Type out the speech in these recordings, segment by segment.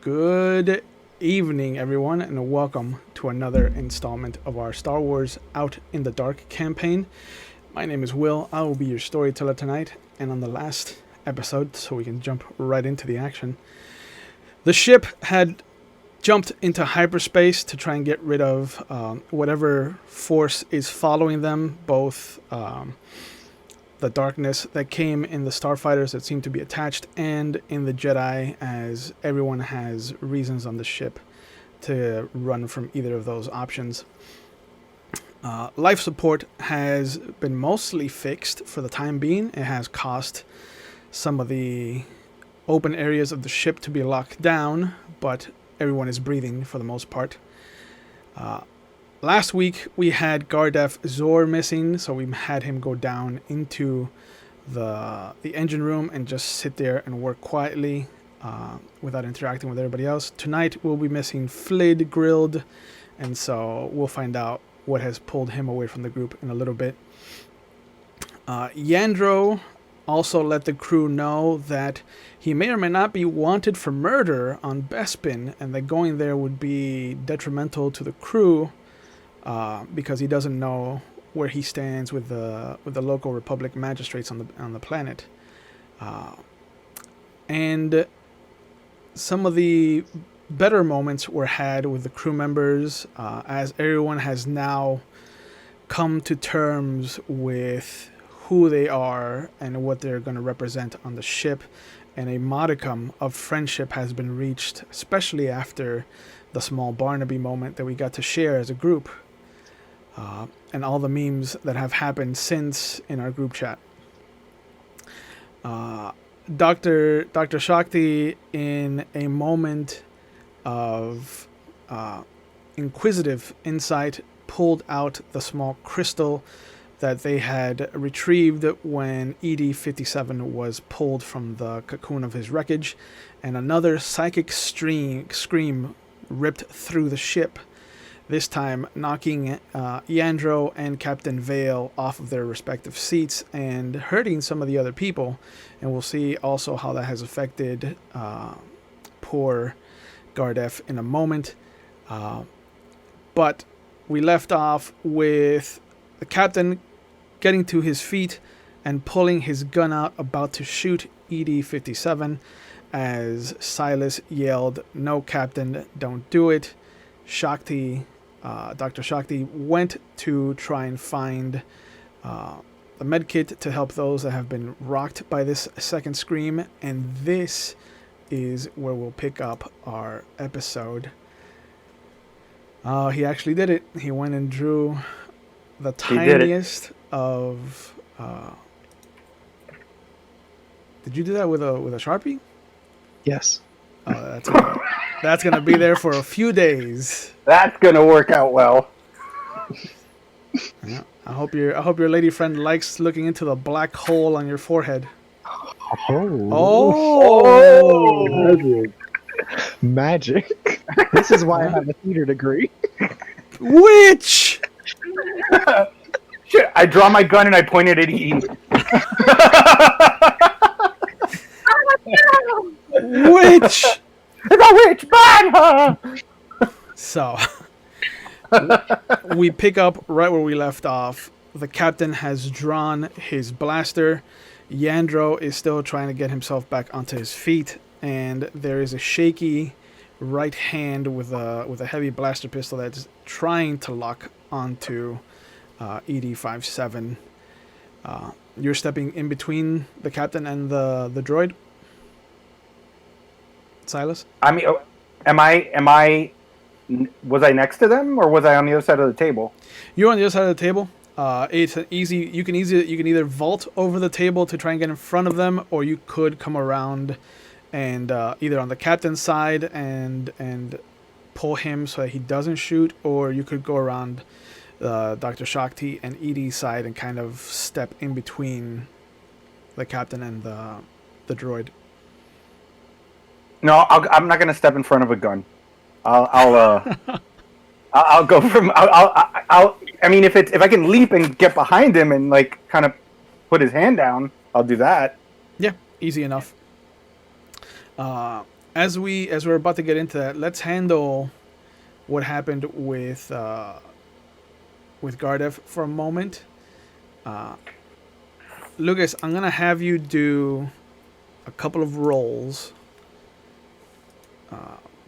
Good evening, everyone, and welcome to another installment of our Star Wars Out in the Dark campaign. My name is Will. I will be your storyteller tonight, and on the last episode, so we can jump right into the action, the ship had jumped into hyperspace to try and get rid of whatever force is following them, both the darkness that came in the starfighters that seem to be attached and in the Jedi, as everyone has reasons on the ship to run from either of those options. Life support has been mostly fixed for the time being. It has caused some of the open areas of the ship to be locked down, but everyone is breathing for the most part. Last week we had Gardef Zor missing, so we had him go down into the engine room and just sit there and work quietly without interacting with everybody else. Tonight we'll be missing Flid Grilled, and so we'll find out what has pulled him away from the group in a little bit. Yandro also let the crew know that he may or may not be wanted for murder on Bespin, and that going there would be detrimental to the crew because he doesn't know where he stands with the local Republic magistrates on the planet. And some of the better moments were had with the crew members, as everyone has now come to terms with who they are and what they're going to represent on the ship, and a modicum of friendship has been reached, especially after the small Barnaby moment that we got to share as a group, and all the memes that have happened since in our group chat. Dr. Shakti, in a moment of inquisitive insight, pulled out the small crystal that they had retrieved when ED-57 was pulled from the cocoon of his wreckage, and another psychic scream ripped through the ship, this time knocking Yandro and Captain Vale off of their respective seats and hurting some of the other people. And we'll see also how that has affected poor Gardef in a moment. But we left off with the captain getting to his feet and pulling his gun out, about to shoot ED-57, as Silas yelled, "No, Captain, don't do it." Dr. Shakti went to try and find the medkit to help those that have been rocked by this second scream, and this is where we'll pick up our episode. He actually did it. He went and drew the tiniest of... Did you do that with a Sharpie? Yes. Oh, that's gonna be there for a few days. That's gonna work out well. Yeah, I hope your lady friend likes looking into the black hole on your forehead. Oh. Magic. This is why I have a theater degree. Which? Shit, I draw my gun and I point it at E. Which? The witch, burn her! So, we pick up right where we left off. The captain has drawn his blaster. Yandro is still trying to get himself back onto his feet, and there is a shaky right hand with a heavy blaster pistol that's trying to lock onto ED-57. You're stepping in between the captain and the droid, Silas? I mean, was I next to them, or was I on the other side of the table? You're on the other side of the table. It's an easy. You can either vault over the table to try and get in front of them, or you could come around and either on the captain's side and pull him so that he doesn't shoot, or you could go around Dr. Shakti and Edie's side and kind of step in between the captain and the droid. No, I'm not gonna step in front of a gun. I'll go from. I mean, if I can leap and get behind him and like kind of put his hand down, I'll do that. Yeah, easy enough. as we're about to get into that, let's handle what happened with Gardev for a moment. Lucas, I'm gonna have you do a couple of rolls.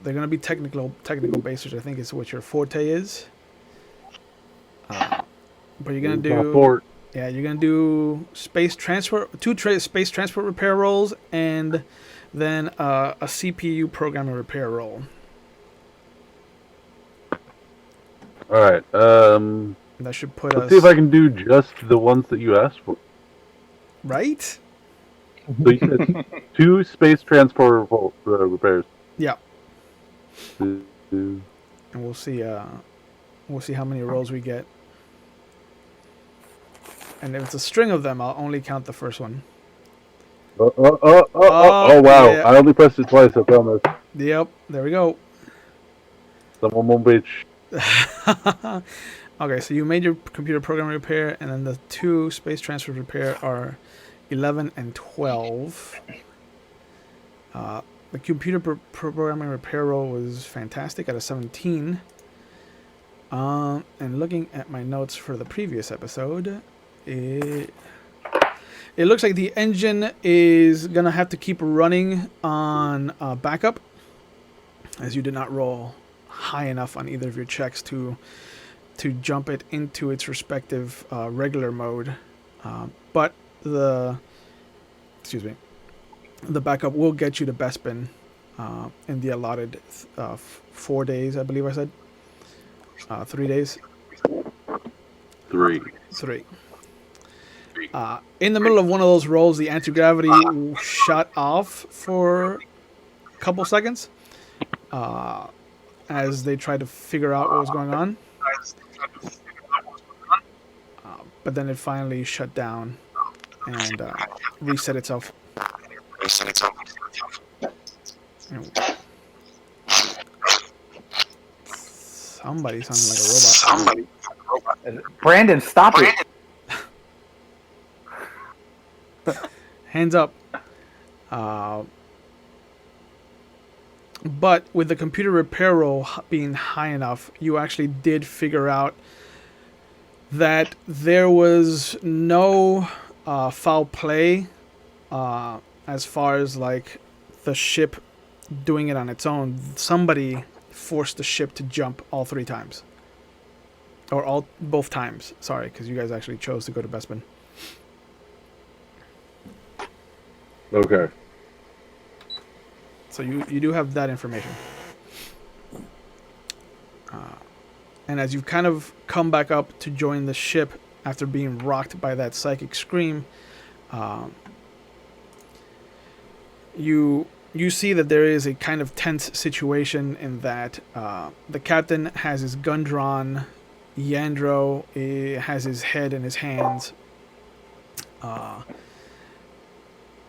They're gonna be technical based, which I think is what your forte is. But you're gonna do you're gonna do space transfer, space transport repair rolls, and then a CPU programming repair roll. All right. That should put Let's us see if I can do just the ones that you asked for. right. So you said 2 space transport repairs. Yeah, Two. and we'll see how many rolls we get. And if it's a string of them, I'll only count the first one. Oh, wow. Yeah. I only pressed it twice, I promise. Yep, there we go. Someone won't bitch. Okay, so you made your computer programming repair, and then the 2 space transfer repair are 11 and 12. The computer programming repair roll was fantastic at a 17. And looking at my notes for the previous episode, it looks like the engine is gonna have to keep running on backup, as you did not roll high enough on either of your checks to jump it into its respective regular mode. But the backup will get you to Bespin in the allotted 4 days, I believe I said. 3 days. 3. 3. In the middle of one of those rolls, the anti-gravity shut off for a couple seconds as they tried to figure out what was going on. But then it finally shut down and reset itself. Somebody sounded like a robot. Brandon, stop it. Hands up. But with the computer repair roll being high enough, you actually did figure out that there was no foul play as far as like the ship doing it on its own. Somebody forced the ship to jump all 3 times, or both times. Sorry, because you guys actually chose to go to Bespin. Okay. So you do have that information. And as you've kind of come back up to join the ship after being rocked by that psychic scream, you see that there is a kind of tense situation in that the captain has his gun drawn, Yandro has his head in his hands,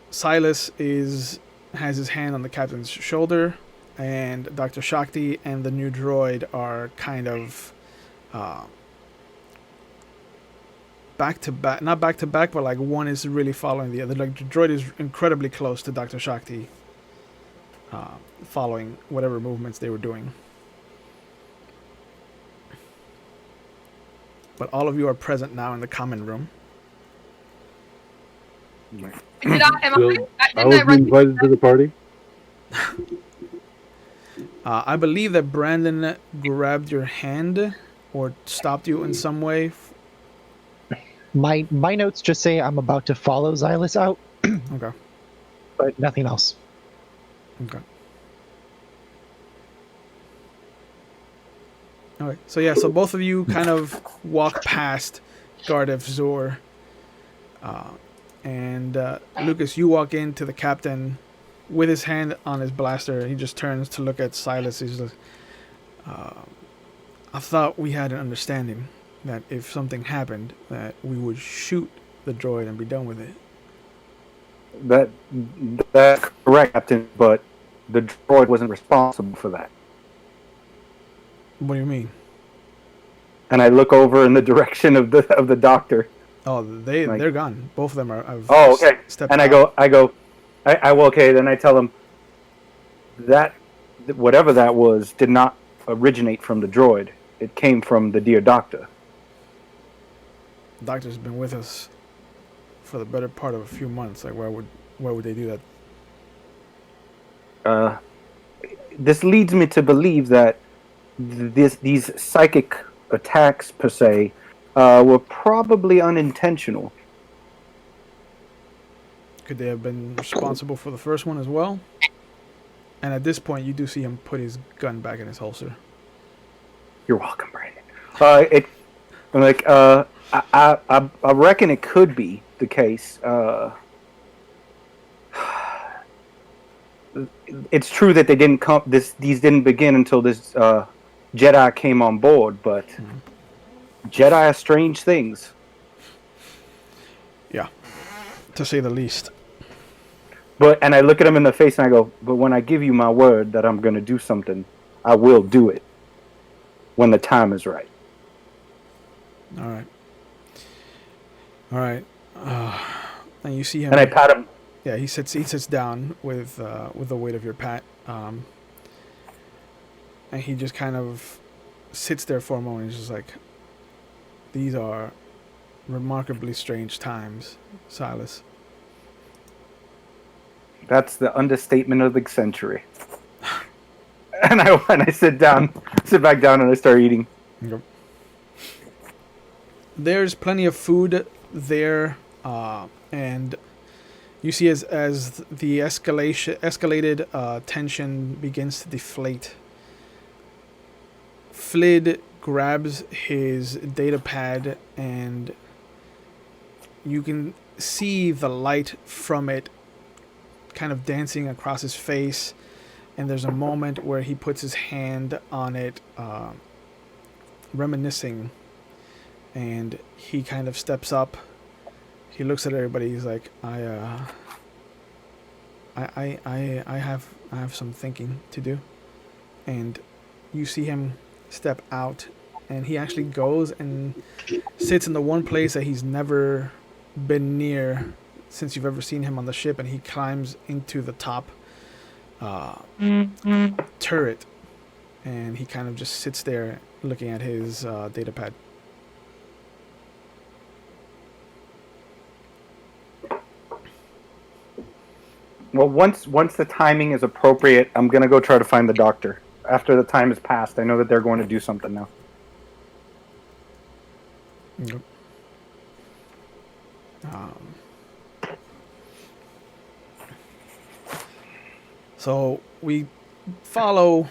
Silas has his hand on the captain's shoulder, and Dr. Shakti and the new droid are kind of back to back, not back to back, but like one is really following the other. Like the droid is incredibly close to Dr. Shakti, following whatever movements they were doing. But all of you are present now in the common room. So, I was invited to the party? I believe that Brandon grabbed your hand or stopped you in some way. My notes just say I'm about to follow Xylus out. Okay. But nothing else. Okay. Alright, so yeah, so both of you kind of walk past Gardev Zor. And Lucas, you walk into the captain with his hand on his blaster. He just turns to look at Silas. He's like, I thought we had an understanding that if something happened, that we would shoot the droid and be done with it. That's correct, Captain, but the droid wasn't responsible for that. What do you mean? And I look over in the direction of the doctor. Oh, they're gone. Both of them are. Oh, okay. Stepped And out. I will, okay, then I tell him, that whatever that was did not originate from the droid. It came from the dear doctor. The doctor's been with us for the better part of a few months. Like, why would they do that? This leads me to believe that these psychic attacks per se were probably unintentional. Could they have been responsible for the first one as well? And at this point, you do see him put his gun back in his holster. You're welcome, Brandon. I reckon it could be the case. It's true that they didn't come. These didn't begin until this Jedi came on board, but Jedi are strange things. Yeah, to say the least. And I look at him in the face and I go, but when I give you my word that I'm going to do something, I will do it when the time is right. All right. And you see him. And I pat him. Yeah, he sits down with the weight of your pat, and he just kind of sits there for a moment. He's just like, "These are remarkably strange times, Silas." That's the understatement of the century. And I sit back down, and I start eating. Yep. There's plenty of food there, and you see as the escalated tension begins to deflate, Flid grabs his data pad, and you can see the light from it kind of dancing across his face, and there's a moment where he puts his hand on it, reminiscing, and he kind of steps up. He looks at everybody. He's like, I have some thinking to do. And you see him step out, and he actually goes and sits in the one place that he's never been near since you've ever seen him on the ship, and he climbs into the top turret, and he kind of just sits there looking at his data pad. Well, once the timing is appropriate, I'm gonna go try to find the doctor. After the time has passed, I know that they're going to do something now. Yep. So we follow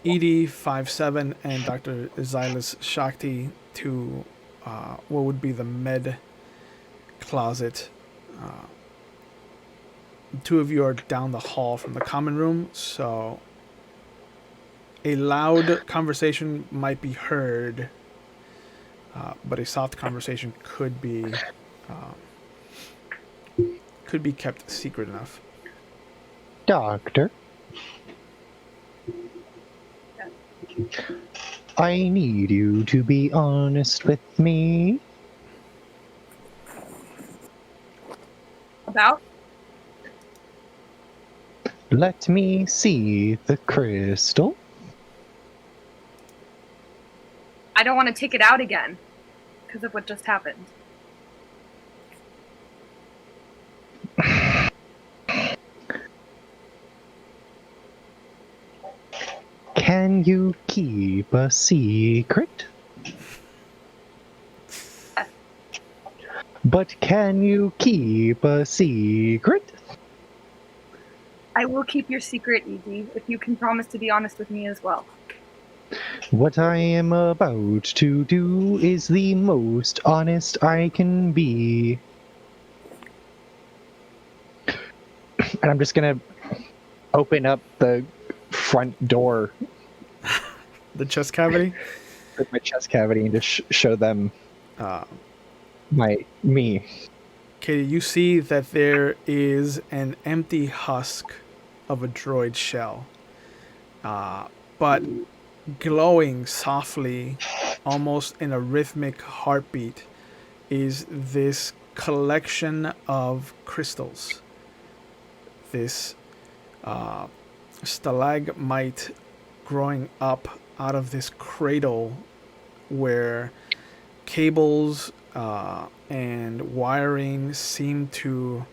ED-57 and Dr. Xylus Shakti to what would be the med closet. The two of you are down the hall from the common room, so a loud conversation might be heard, but a soft conversation could be kept secret enough. Doctor, I need you to be honest with me. About? Let me see the crystal. I don't want to take it out again because of what just happened. Can you keep a secret? But can you keep a secret? I will keep your secret, Edie, if you can promise to be honest with me as well. What I am about to do is the most honest I can be. And I'm just gonna open up the front door The chest cavity? with my chest cavity and just show them Uh, me. Katie, you see that there is an empty husk of a droid shell, but glowing softly, almost in a rhythmic heartbeat, is this collection of crystals. This stalagmite growing up out of this cradle where cables and wiring seem to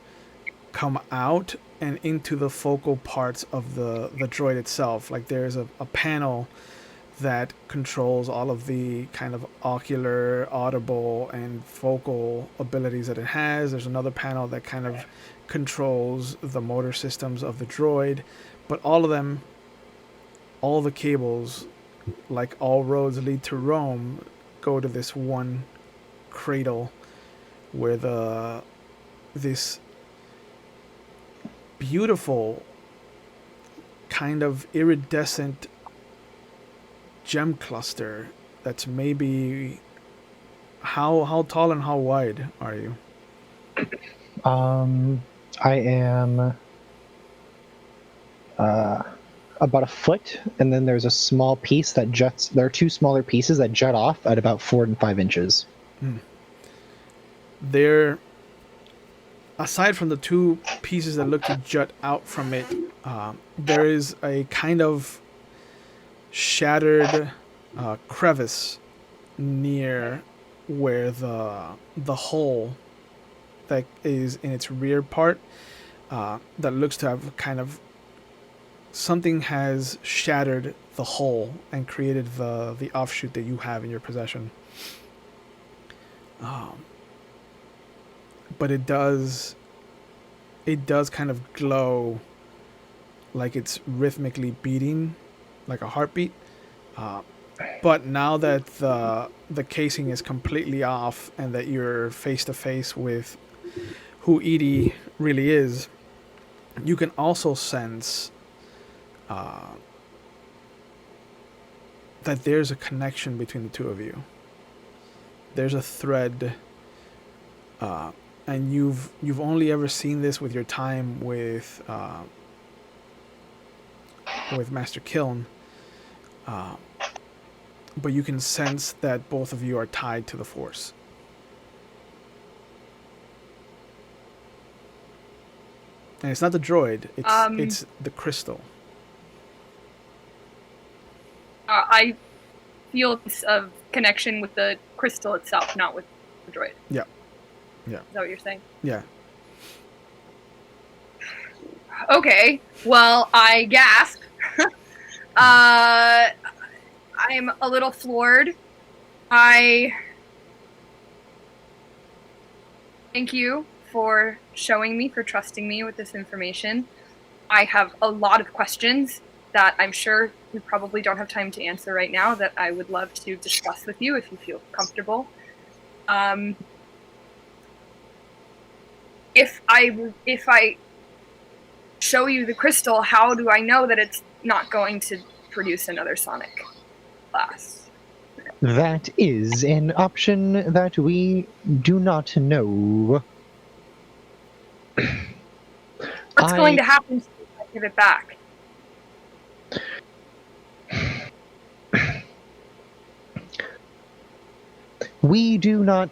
come out and into the focal parts of the droid itself. Like there's a panel that controls all of the kind of ocular, audible, and vocal abilities that it has. There's another panel that kind of controls the motor systems of the droid. But all of them, all the cables, like all roads lead to Rome, go to this one cradle where this beautiful kind of iridescent gem cluster that's maybe how tall and how wide are you? I am about a foot, and then there's a small piece that juts. There are two smaller pieces that jut off at about 4 and 5 inches. There, aside from the two pieces that look to jut out from it, there is a kind of shattered crevice near where the hole that is in its rear part that looks to have kind of something has shattered the hole and created the offshoot that you have in your possession. But it does kind of glow like it's rhythmically beating like a heartbeat. But now that the casing is completely off and that you're face to face with who Edie really is, you can also sense that there's a connection between the two of you. There's a thread, and you've only ever seen this with your time with Master Kiln. But you can sense that both of you are tied to the Force. And it's not the droid, it's the crystal. I feel a connection with the crystal itself, not with the droid. Yeah. Yeah. Is that what you're saying? Yeah. Okay. Well, I gasp. I'm a little floored. I thank you for showing me, for trusting me with this information. I have a lot of questions that I'm sure we probably don't have time to answer right now that I would love to discuss with you if you feel comfortable. If I show you the crystal, how do I know that it's not going to produce another sonic blast? That is an option that we do not know. What's going to happen if I give it back? We do not...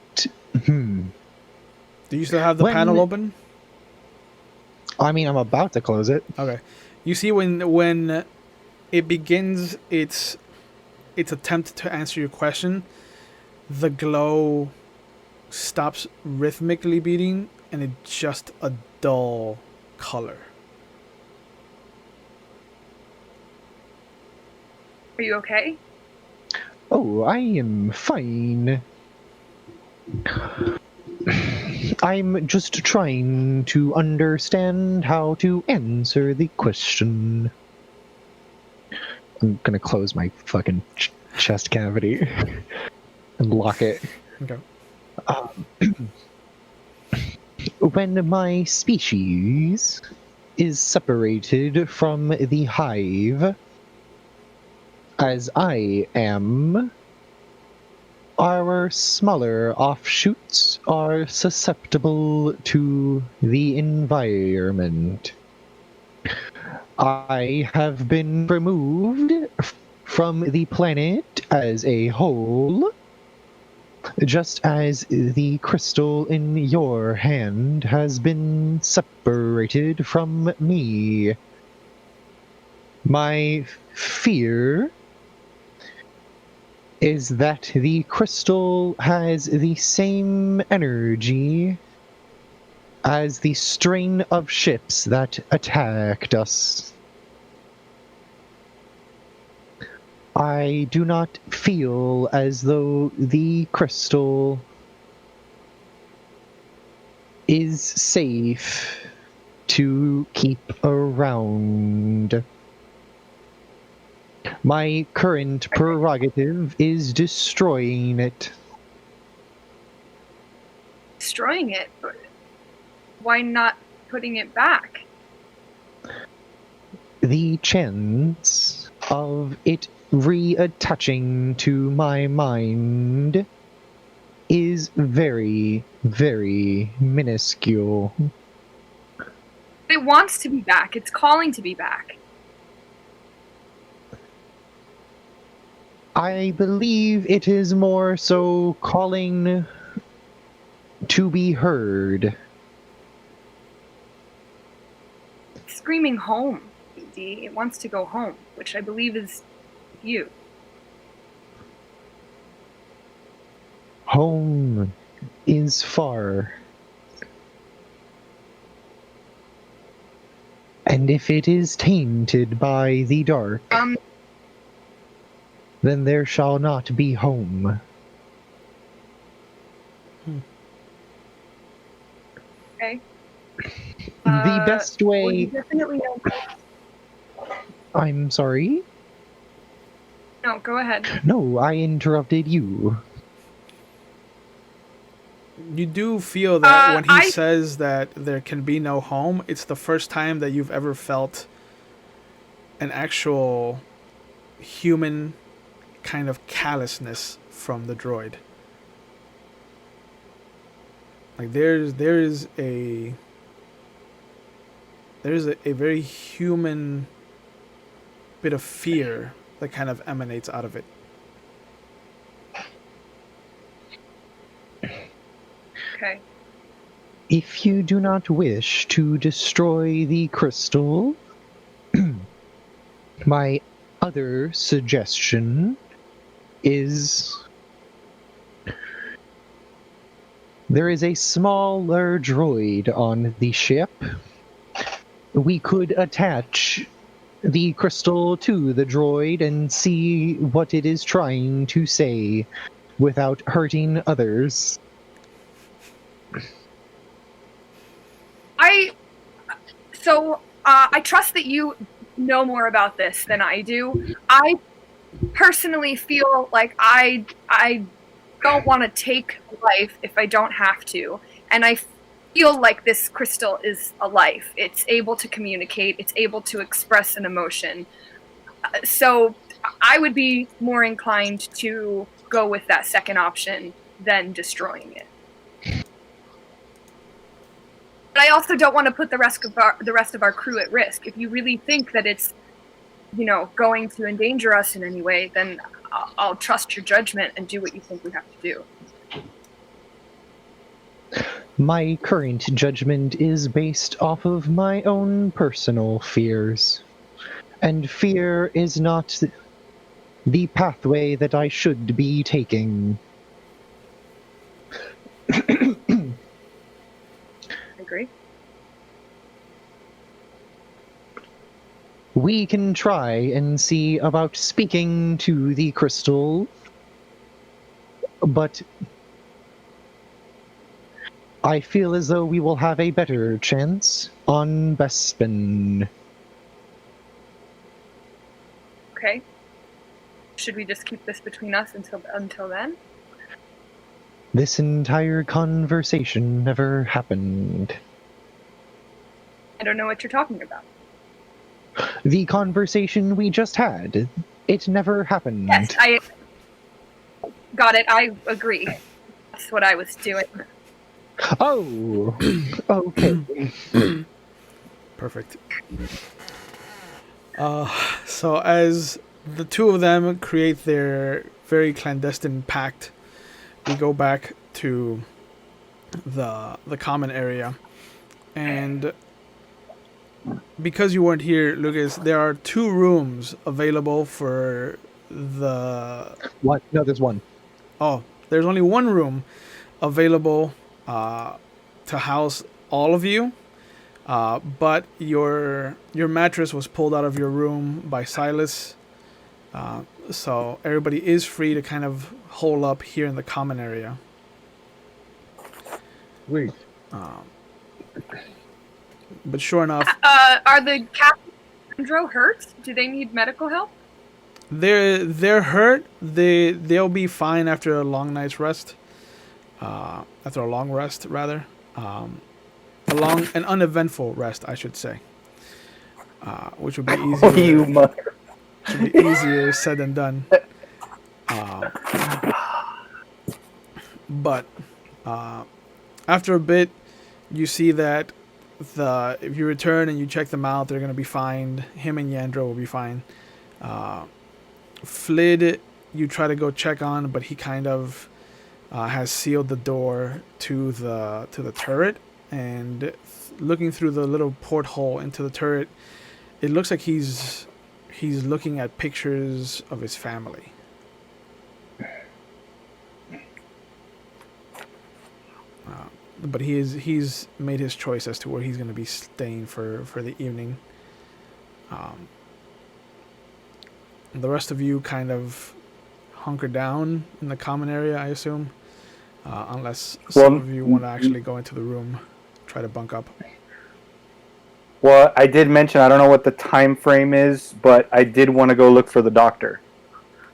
Do you still have the panel open? I mean, I'm about to close it. Okay. You see when it begins its attempt to answer your question, the glow stops rhythmically beating and it's just a dull color. Are you okay? Oh, I am fine. I'm just trying to understand how to answer the question. I'm gonna close my fucking chest cavity and lock it. Okay. When my species is separated from the hive, as I am, our smaller offshoots are susceptible to the environment. I have been removed from the planet as a whole, just as the crystal in your hand has been separated from me. My fear is that the crystal has the same energy as the strain of ships that attacked us. I do not feel as though the crystal is safe to keep around. My current prerogative is destroying it. Destroying it, but why not putting it back? The chance of it reattaching to my mind is very, very minuscule. It wants to be back. It's calling to be back. I believe it is more so calling to be heard. Screaming home, BD. It wants to go home, which I believe is you. Home is far. And if it is tainted by the dark, then there shall not be home. Okay. The best Well, way... you definitely know. I'm sorry? No, go ahead. No, I interrupted you. You do feel that when he I- says that there can be no home, it's the first time that you've ever felt an actual human kind of callousness from the droid. Like there's a very human bit of fear that kind of emanates out of it. Okay. If you do not wish to destroy the crystal, my other suggestion is there is a smaller droid on the ship. We could attach the crystal to the droid and see what it is trying to say without hurting others. I trust that you know more about this than I do. I personally feel like I don't want to take life if I don't have to, and I feel like this crystal is a life. It's able to communicate. It's able to express an emotion. So I would be more inclined to go with that second option than destroying it. But I also don't want to put the rest of our crew at risk. If you really think that it's, going to endanger us in any way, then I'll trust your judgment and do what you think we have to do. My current judgment is based off of my own personal fears. And fear is not the pathway that I should be taking. I agree. We can try and see about speaking to the crystal, but I feel as though we will have a better chance on Bespin. Okay. Should we just keep this between us until then? This entire conversation never happened. I don't know what you're talking about. The conversation we just had, it never happened. Yes, I got it. I agree. That's what I was doing. Oh, okay. Perfect. So as the two of them create their very clandestine pact, we go back to the common area, and because you weren't here, Lucas, there are 2 rooms available for the. What? No, there's one. Oh, there's only 1 room available to house all of you. But your mattress was pulled out of your room by Silas, so everybody is free to kind of hole up here in the common area. Sweet. But sure enough, Are the Captain and Andro hurt? Do they need medical help? they're hurt. They'll be fine after a long night's rest. After a long rest, rather. An uneventful rest, I should say. Which would be easier. You mother. Should be easier said than done. But after a bit, you see that if you return and you check them out, they're going to be fine. Him and Yandro will be fine. Flid, you try to go check on, but he kind of has sealed the door to the turret. And looking through the little porthole into the turret, it looks like he's looking at pictures of his family. But he's made his choice as to where he's going to be staying for the evening. The rest of you kind of hunker down in the common area, I assume, unless some of you want to actually go into the room, try to bunk up. Well, I did mention I don't know what the time frame is, but I did want to go look for the doctor.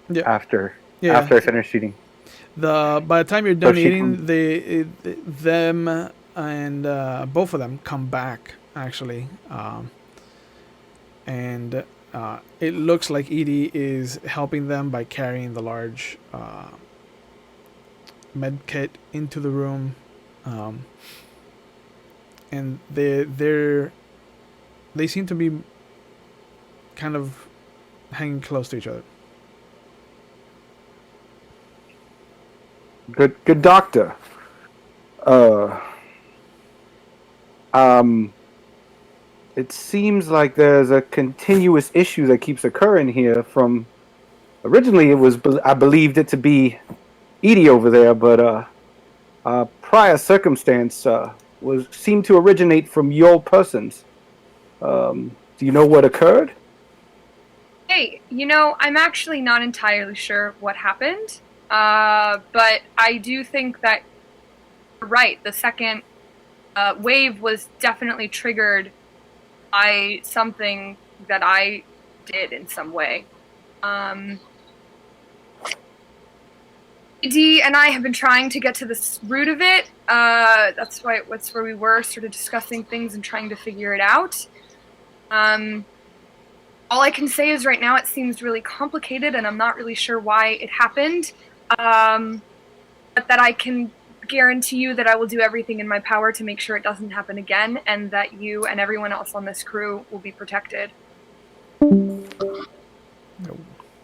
Yeah. After I finish eating. By the time you're done eating, them and both of them come back actually, and it looks like Edie is helping them by carrying the large med kit into the room, and they seem to be kind of hanging close to each other. Good doctor. It seems like there's a continuous issue that keeps occurring here. From originally, I believed it to be Edie over there, but prior circumstance seemed to originate from your persons. Do you know what occurred? Hey, I'm actually not entirely sure what happened. But I do think that you're right. The second wave was definitely triggered by something that I did in some way. Dee and I have been trying to get to the root of it. That's where we were, sort of discussing things and trying to figure it out. All I can say is right now it seems really complicated, and I'm not really sure why it happened. But that I can guarantee you that I will do everything in my power to make sure it doesn't happen again, and that you and everyone else on this crew will be protected.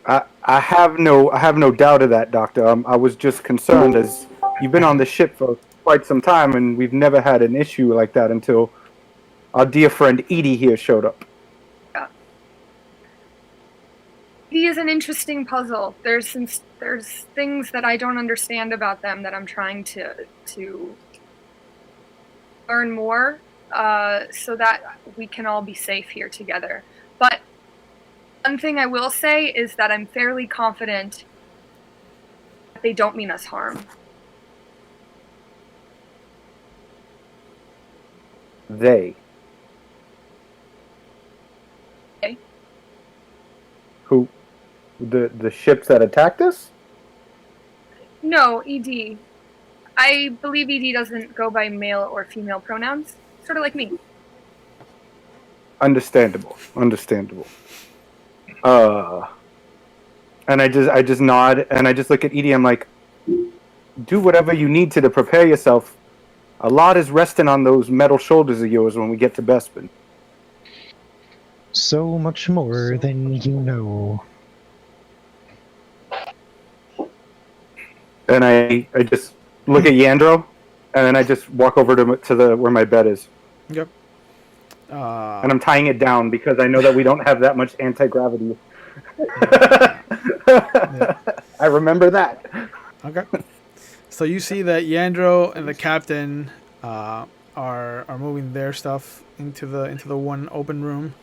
I have no doubt of that, Doctor. I was just concerned, as you've been on the ship for quite some time, and we've never had an issue like that until our dear friend Edie here showed up. Yeah. Edie is an interesting puzzle. There's things that I don't understand about them that I'm trying to learn more, so that we can all be safe here together. But one thing I will say is that I'm fairly confident that they don't mean us harm. They. Okay. Who? The ships that attacked us? No, ED. I believe ED doesn't go by male or female pronouns. Sort of like me. Understandable. And I just nod and I just look at Edie. I'm like, do whatever you need to prepare yourself. A lot is resting on those metal shoulders of yours when we get to Bespin. So much more than you know. And I just look at Yandro, and then I just walk over to where my bed is. Yep. And I'm tying it down because I know that we don't have that much anti-gravity. Yeah. I remember that. Okay. So you see that Yandro and the captain are moving their stuff into the one open room.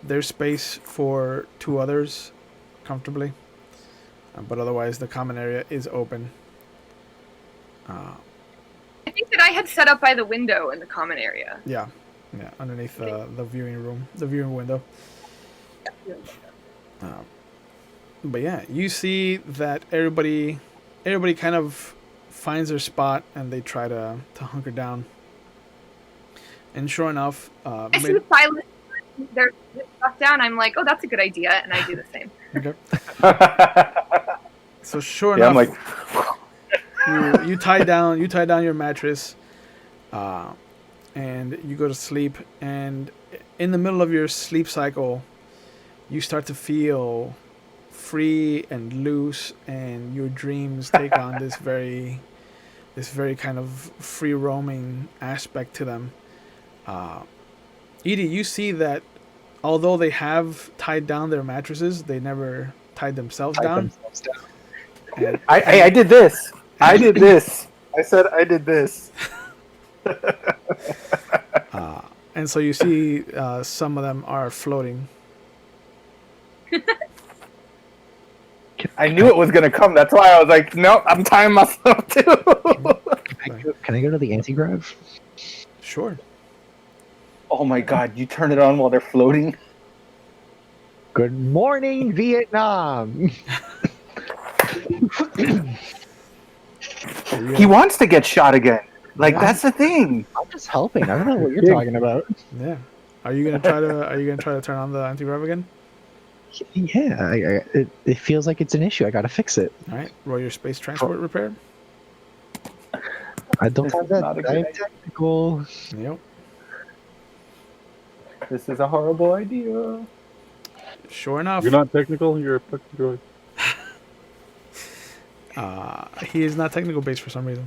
There's space for two others comfortably, but otherwise the common area is open. I think that I had set up by the window in the common area. Yeah, underneath the viewing room, the viewing window. But yeah, you see that everybody kind of finds their spot and they try to hunker down. And sure enough, I see Silas. They're stuff down. I'm like, oh, that's a good idea, and I do the same. okay. So sure Yeah, enough, I'm like, you tie down your mattress, and you go to sleep. And in the middle of your sleep cycle, you start to feel free and loose, and your dreams take on this very kind of free roaming aspect to them. Edie, you see that although they have tied down their mattresses, they never tied themselves down. And, I did this. I did this. I said I did this. and so you see some of them are floating. I knew it was gonna come. That's why I was like, nope, I'm tying myself too. Can I go to the anti-grav? Sure. Oh my god, you turn it on while they're floating? Good morning, Vietnam. He wants to get shot again. Like, Yeah. that's the thing. I'm just helping. I don't know what you're talking about. Yeah. Are you gonna try to turn on the anti-grav again? Yeah, it feels like it's an issue. I gotta fix it. All right. Roll your space transport repair. I don't This have is that. not a good I'm idea. technical. Yep. This is a horrible idea. Sure enough, You're not technical. You're a fucking droid. he is not technical based for some reason.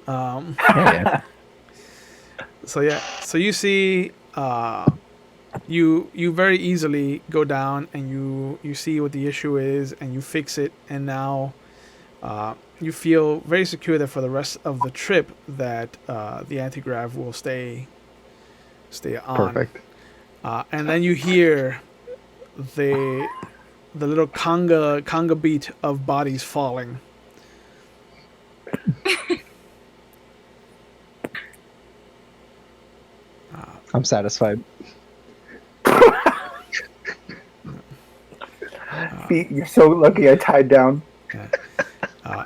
Yeah. So yeah, so you see, you very easily go down and you see what the issue is and you fix it, and now you feel very secure that for the rest of the trip that the anti-grav will stay on. Perfect. And then you hear the little conga beat of bodies falling. I'm satisfied. You're so lucky I tied down.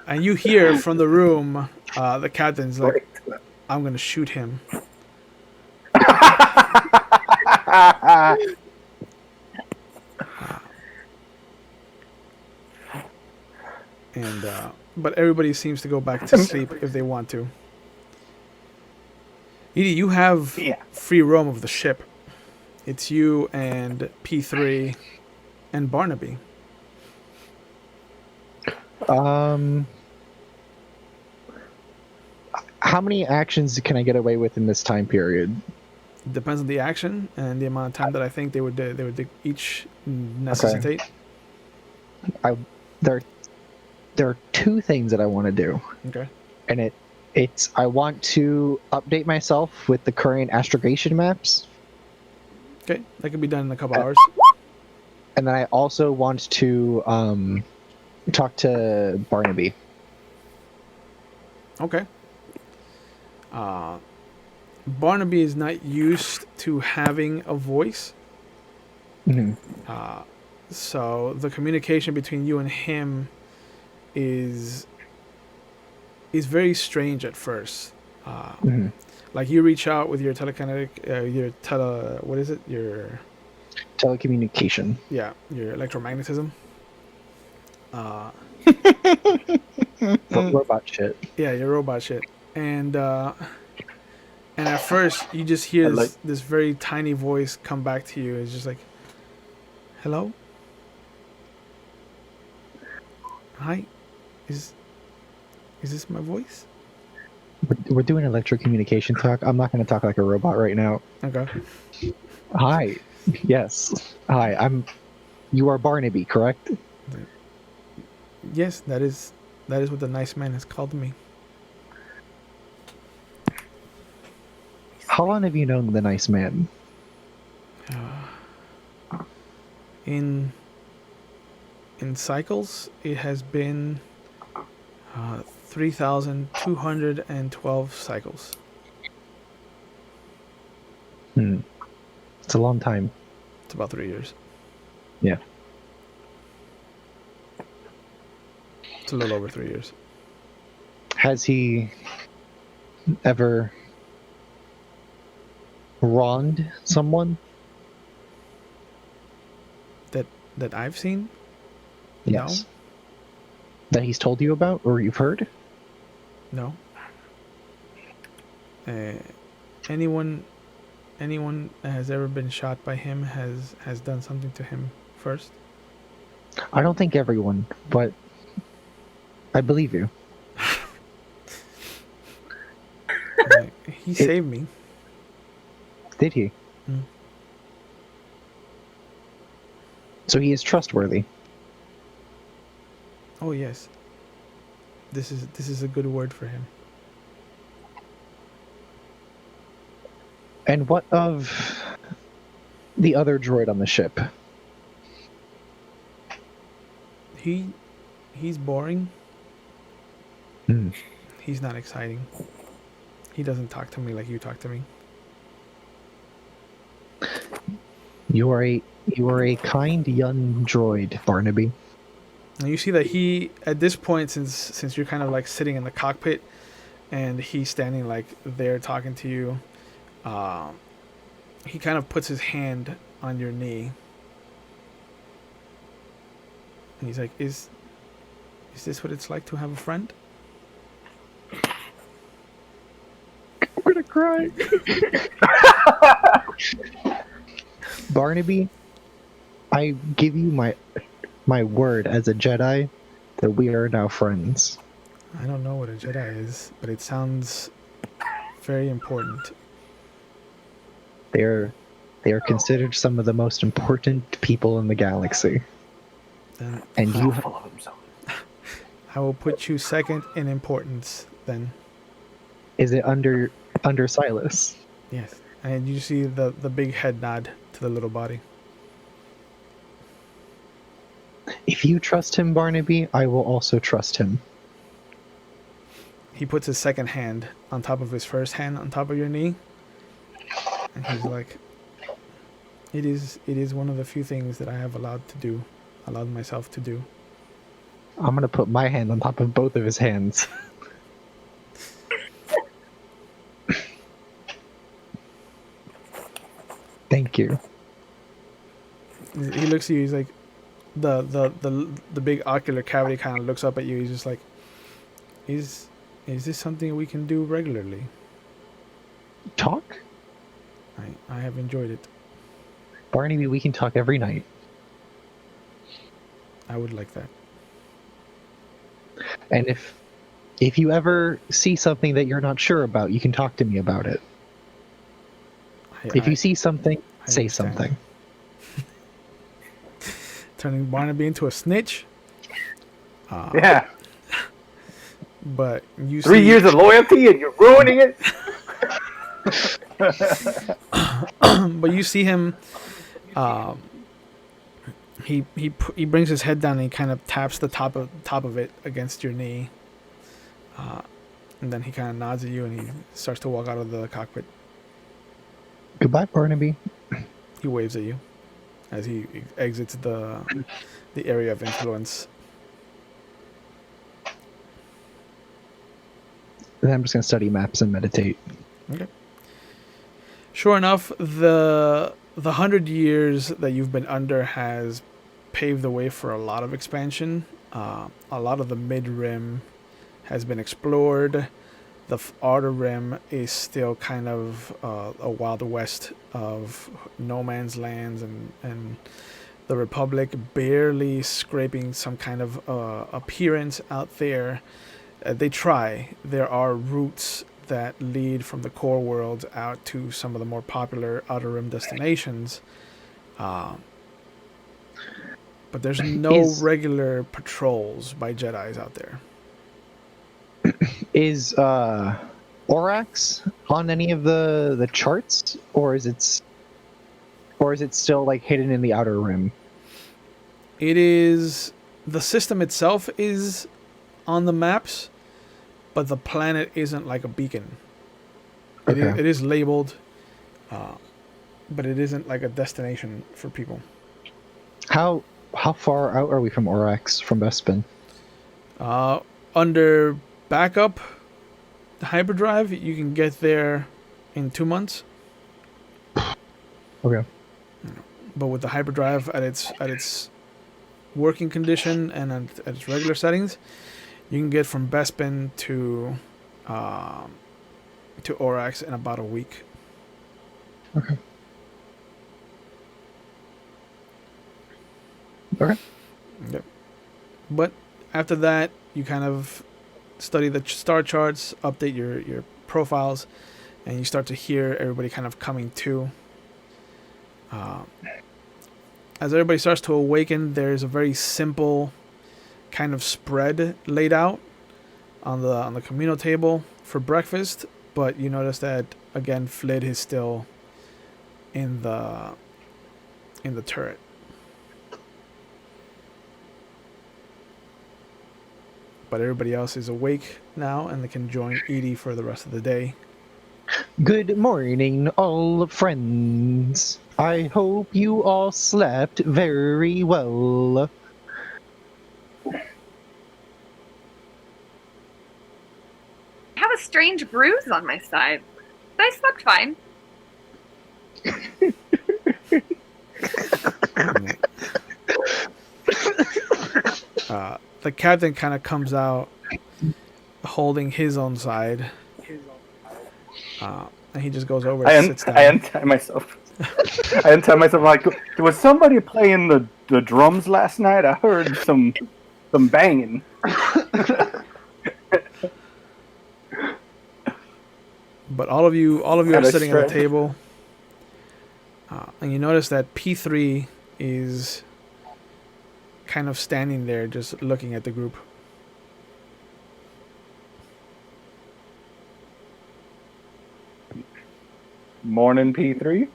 And you hear from the room, the captain's like, "I'm gonna shoot him." And but everybody seems to go back to sleep if they want to. Edie, you have free roam of the ship. It's you and P3 and Barnaby. How many actions can I get away with in this time period? Depends on the action and the amount of time that I think they would each necessitate. There are two things that I want to do. Okay. And it's I want to update myself with the current astrogation maps, Okay, that can be done in a couple hours. and then I also want to talk to Barnaby. Okay. Barnaby is not used to having a voice, Mhm. so the communication between you and him is very strange at first. Mhm. Like you reach out with your telekinetic, what is it? Your Telecommunication. your electromagnetism. Robot shit. Yeah, your robot shit. And at first you just hear this very tiny voice come back to you. It's just like, "Hello? Hi? Is this my voice?" We're doing electrocommunication talk. I'm not going to talk like a robot right now. Okay. Hi. Yes. Hi. You are Barnaby, correct? Yes, that is what the nice man has called me. How long have you known the nice man? In cycles, it has been 3,212 cycles. It's a long time. It's about 3 years. Yeah. It's a little over 3 years. Has he ever wronged someone? That I've seen? Yes. That he's told you about or you've heard? No. Anyone that has ever been shot by him has done something to him first. I don't think everyone, but I believe you. He saved me. Did he? Mm. So he is trustworthy. Oh yes. This is a good word for him. And what of the other droid on the ship? He's boring. He's not exciting. He doesn't talk to me like you talk to me. You are a kind young droid, Barnaby. And you see that he, at this point, since you're kind of like sitting in the cockpit, and he's standing like there talking to you, he kind of puts his hand on your knee, and he's like, "Is this what it's like to have a friend?" I'm gonna cry. Barnaby, I give you my word as a Jedi that we are now friends. I don't know what a Jedi is, but it sounds very important. They are considered some of the most important people in the galaxy. Then And you Full of himself. I will put you second in importance. Then is it under Silas? yes, and you see the big head nod to the little body. If you trust him, Barnaby, I will also trust him. He puts his second hand on top of his first hand on top of your knee, and he's like, it is one of the few things that I have allowed myself to do. I'm gonna put my hand on top of both of his hands. Thank you. He looks at you, he's like, the big ocular cavity kind of looks up at you. He's just like, is this something we can do regularly? Talk? I have enjoyed it. Barnaby, we can talk every night. I would like that. And if you ever see something that you're not sure about, you can talk to me about it. If you see something, say understand. something. Turning Barnaby into a snitch. Yeah. But you 3 see, years of loyalty and you're ruining it. but you see him. He brings his head down and he kind of taps the top of it against your knee. And then he kind of nods at you and he starts to walk out of the cockpit. Goodbye, Barnaby. He waves at you as he exits the area of influence. Then I'm just gonna study maps and meditate. Okay. Sure enough, the 100 years that you've been under has paved the way for a lot of expansion. A lot of the mid-rim has been explored. The outer rim is still kind of a wild west of no man's lands, and the Republic barely scraping some kind of appearance out there. They try. There are routes that lead from the core world out to some of the more popular Outer Rim destinations. But there's no regular patrols by Jedis out there. Is Orax on any of the charts, or is it still like hidden in the Outer Rim? It is, the system itself is on the maps, but the planet isn't like a beacon. Okay. It is labeled, but it isn't like a destination for people. How far out are we from Orax, from Bespin? Under backup hyperdrive, you can get there in 2 months. Okay. But with the hyperdrive at its working condition and at its regular settings, you can get from Bespin to Orax in about a week. Okay. Okay. Yep. But after that, you kind of study the star charts, update your profiles, and you start to hear everybody kind of coming to. As everybody starts to awaken, there's a very simple kind of spread laid out on the communal table for breakfast, but you notice that again Flid is still in the turret. But everybody else is awake now and they can join Edie for the rest of the day. Good morning, all friends. I hope you all slept very well. I have a strange bruise on my side. I slept fine. The captain kind of comes out holding his own side. And he just goes over and sits down. I untie myself. Like, was somebody playing the drums last night? I heard some banging. But all of you are sitting at the table, and you notice that P3 is kind of standing there, just looking at the group. Morning, P3.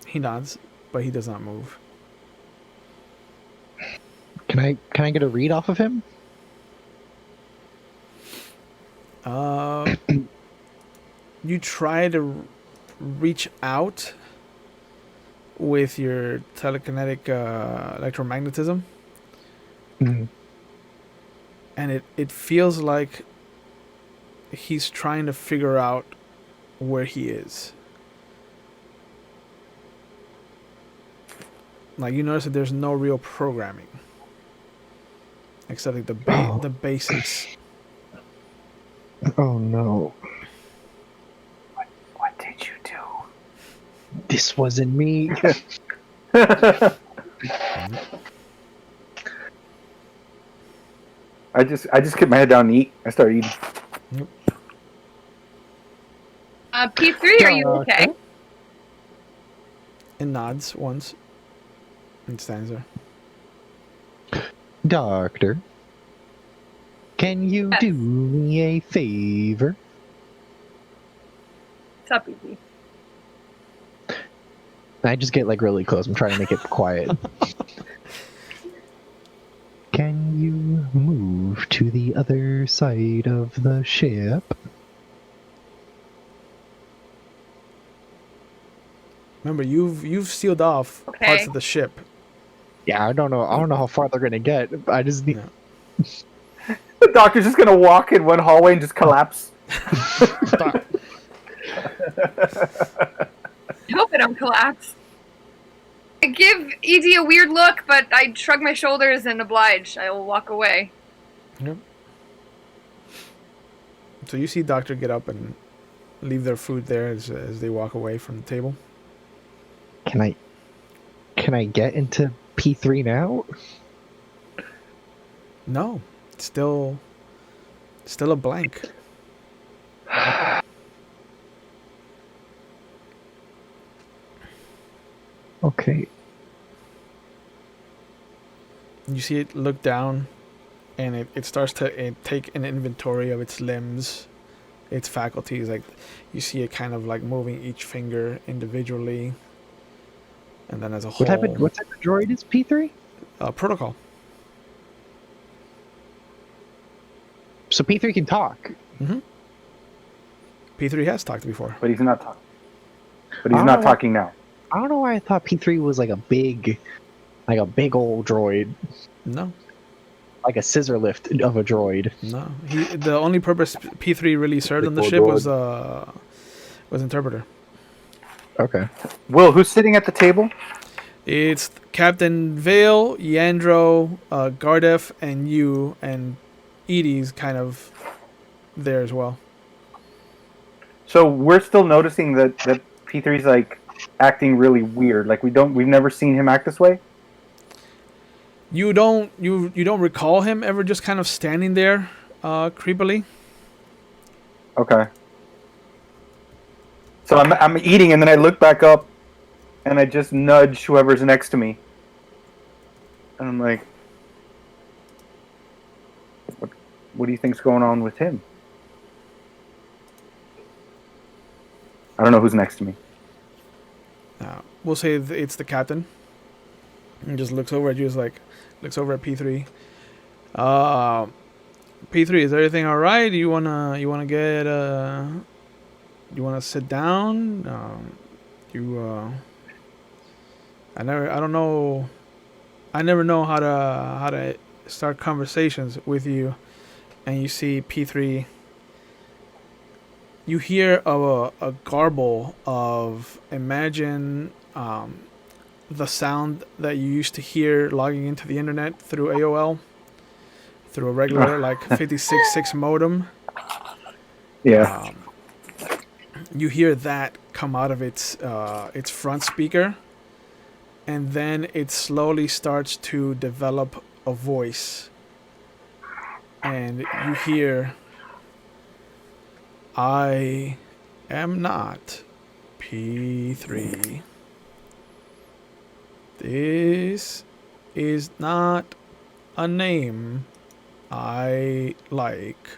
He nods, but he does not move. Can I get a read off of him? You try to reach out with your telekinetic electromagnetism, Mm-hmm. and it feels like he's trying to figure out where he is. Like, you notice that there's no real programming except like the basics. Oh no. What did you do? This wasn't me. I just kept my head down and eat. I started eating. P3, are you okay? It nods once and stands there. Doctor, can you Yes. do me a favor? What's up, Evie? I just get like really close. I'm trying to make it quiet. Can you move to the other side of the ship? Remember, you've sealed off parts of the ship. Yeah, I don't know how far they're gonna get. I just need. Yeah. The doctor's just gonna walk in one hallway and just collapse. I hope I don't collapse. I give Edie a weird look, but I shrug my shoulders and oblige. I will walk away. Yep. So you see Doctor get up and leave their food there as they walk away from the table. Can I get into P3 now? No, it's still a blank. Okay. You see it look down, and it starts to take an inventory of its limbs, its faculties. Like you see it kind of like moving each finger individually, and then as a What type whole. of droid is P3? Protocol. So P3 can talk. P3 has talked before. But he's not talking. But I he's don't not know why- talking now. I don't know why I thought P3 was like a big old droid, No, like a scissor lift of a droid. no. The only purpose P3 really served on the Big ship old was interpreter. Okay. Will, who's sitting at the table? It's Captain Vale, Yandro, Gardef, and you, and Edie's kind of there as well. So we're still noticing that P3's like acting really weird. Like we've never seen him act this way. You don't recall him ever just kind of standing there, creepily. Okay. So I'm eating, and then I look back up, and I just nudge whoever's next to me, and I'm like, "What do you think's going on with him?" I don't know who's next to me. We'll say it's the captain. And just looks over at you, looks over at P3. P3, is everything all right? You wanna get you wanna sit down? I don't know. I never know how to start conversations with you. And you see P3. You hear a garble of, imagine the sound that you used to hear logging into the internet through AOL, through a regular like 56.6 modem. Yeah. You hear that come out of its front speaker, and then it slowly starts to develop a voice, and you hear, "I am not P3. This is not a name I like."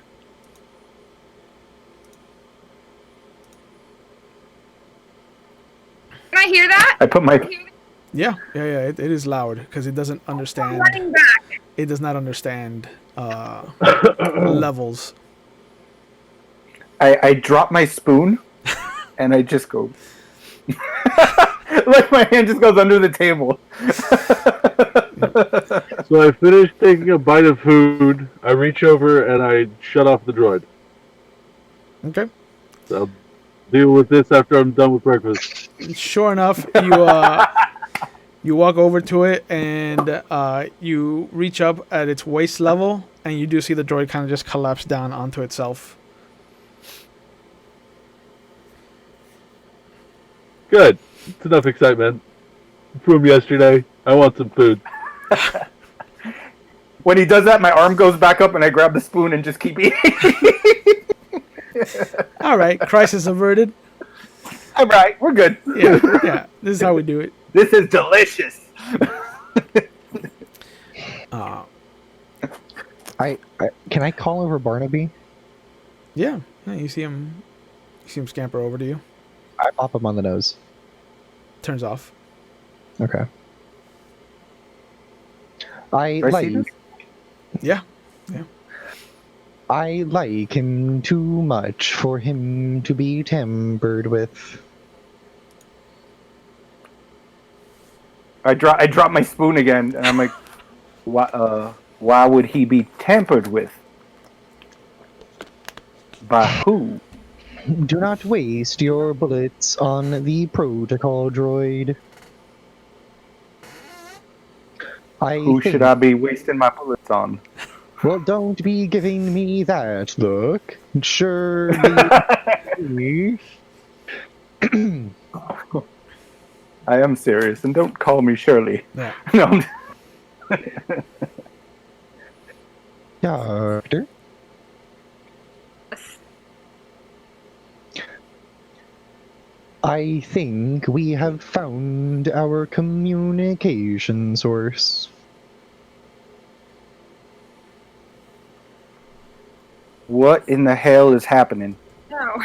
Can I hear that? I put my Yeah. It is loud because it doesn't I'm understand. running back. It does not understand levels. I drop my spoon, and I just go. Like my hand just goes under the table. So I finish taking a bite of food. I reach over and I shut off the droid. Okay. I'll deal with this after I'm done with breakfast. Sure enough, you walk over to it and you reach up at its waist level, and you do see the droid kind of just collapse down onto itself. Good. It's enough excitement from yesterday. I want some food. When he does that, my arm goes back up, and I grab the spoon and just keep eating. All right, crisis averted. I'm right. We're good. Yeah. This is how we do it. This is delicious. I can I call over Barnaby? Yeah. You see him scamper over to you. I pop him on the nose. Turns off. Okay. I Do I see like this? Yeah. I like him too much for him to be tampered with. I drop my spoon again, and I'm like, why would he be tampered with? By who? Do not waste your bullets on the protocol droid. Who should I be wasting my bullets on? Well, don't be giving me that look. Surely. I am serious, and don't call me Shirley. Yeah. No, I'm- Doctor? I think we have found our communication source. What in the hell is happening? No.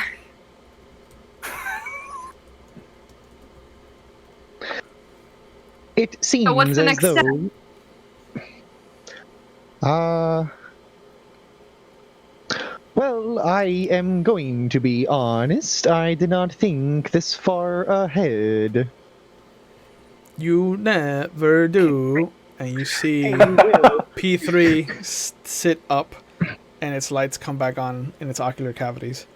It seems what's the as next step? though. Well, I am going to be honest. I did not think this far ahead. You never do. And you see P3 sit up, and its lights come back on in its ocular cavities.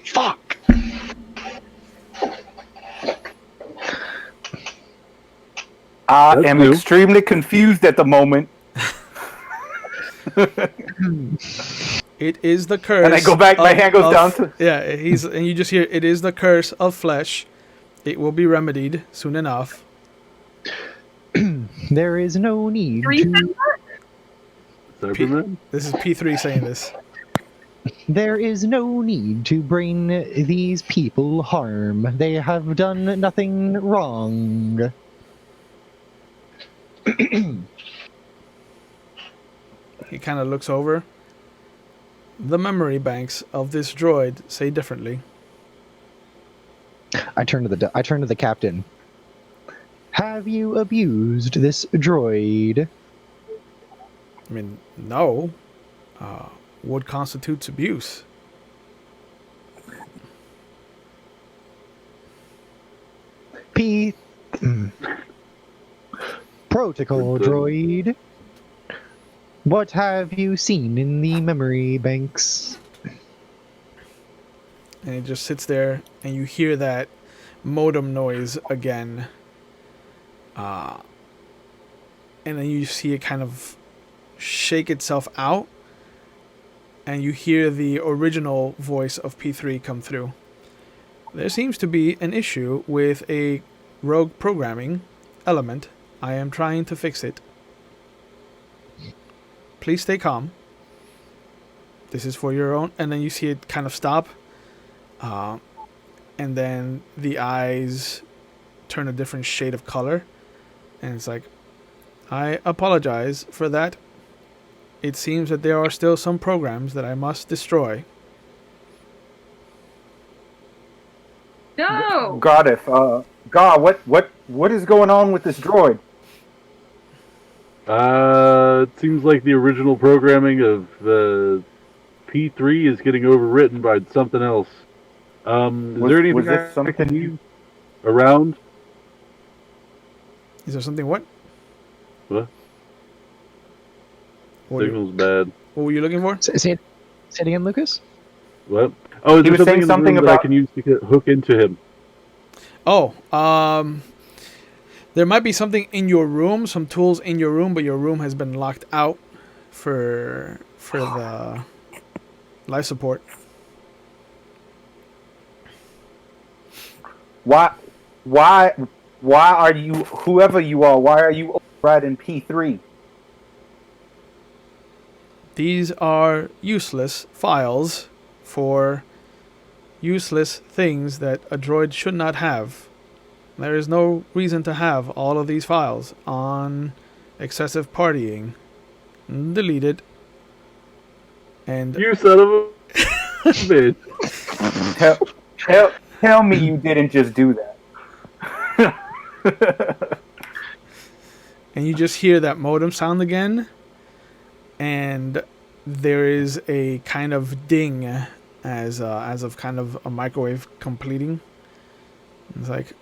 Fuck! I That's am new. extremely confused at the moment. It is the curse. And I go back, my hand goes down to... Yeah, and you just hear, it is the curse of flesh. It will be remedied soon enough. There is no need Three to. said that? Cyberman? This is P3 saying this. There is no need to bring these people harm. They have done nothing wrong. He kind of looks over. The memory banks of this droid say differently. I turn to the captain. Have you abused this droid? I mean, no. What constitutes abuse? P. Protocol droid. What have you seen in the memory banks? And it just sits there, and you hear that modem noise again. And then you see it kind of shake itself out, and you hear the original voice of P3 come through. There seems to be an issue with a rogue programming element. I am trying to fix it. Please stay calm. This is for your own. And then you see it kind of stop. And then the eyes turn a different shade of color. And it's like, I apologize for that. It seems that there are still some programs that I must destroy. No. God, what is going on with this droid? It seems like the original programming of the P3 is getting overwritten by something else. Is there anything was this I something can use around? Is there something what? What? What, Signal's bad. what were you looking for? Say it again, Lucas? What? Oh, is He there was saying something in the room something that I about- can use to hook into him? Oh, there might be something in your room, some tools in your room, but your room has been locked out for the life support. Why are you, whoever you are, why are you overriding P3? These are useless files for useless things that a droid should not have. There is no reason to have all of these files on excessive partying. Delete it. And You son of a bitch. Tell me you didn't just do that. and you just hear that modem sound again, and there is a kind of ding as of kind of a microwave completing. It's like,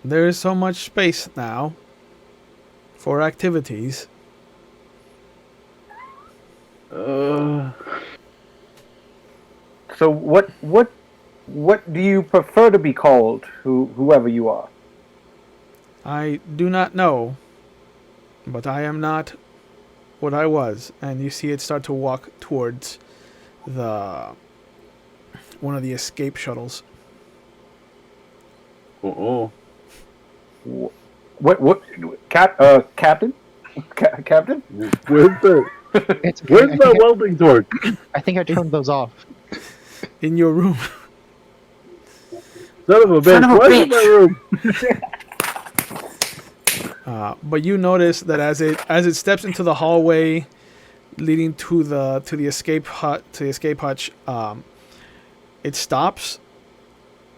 there is so much space now for activities. So what do you prefer to be called, whoever you are? I do not know, but I am not what I was. And you see it start to walk towards one of the escape shuttles. Uh-oh. What Captain? Captain? Where's the welding torch? I think I turned those off. In your room. Son of a Son bitch! of a Why is in my room? But you notice that as it steps into the hallway leading to the escape hutch, it stops,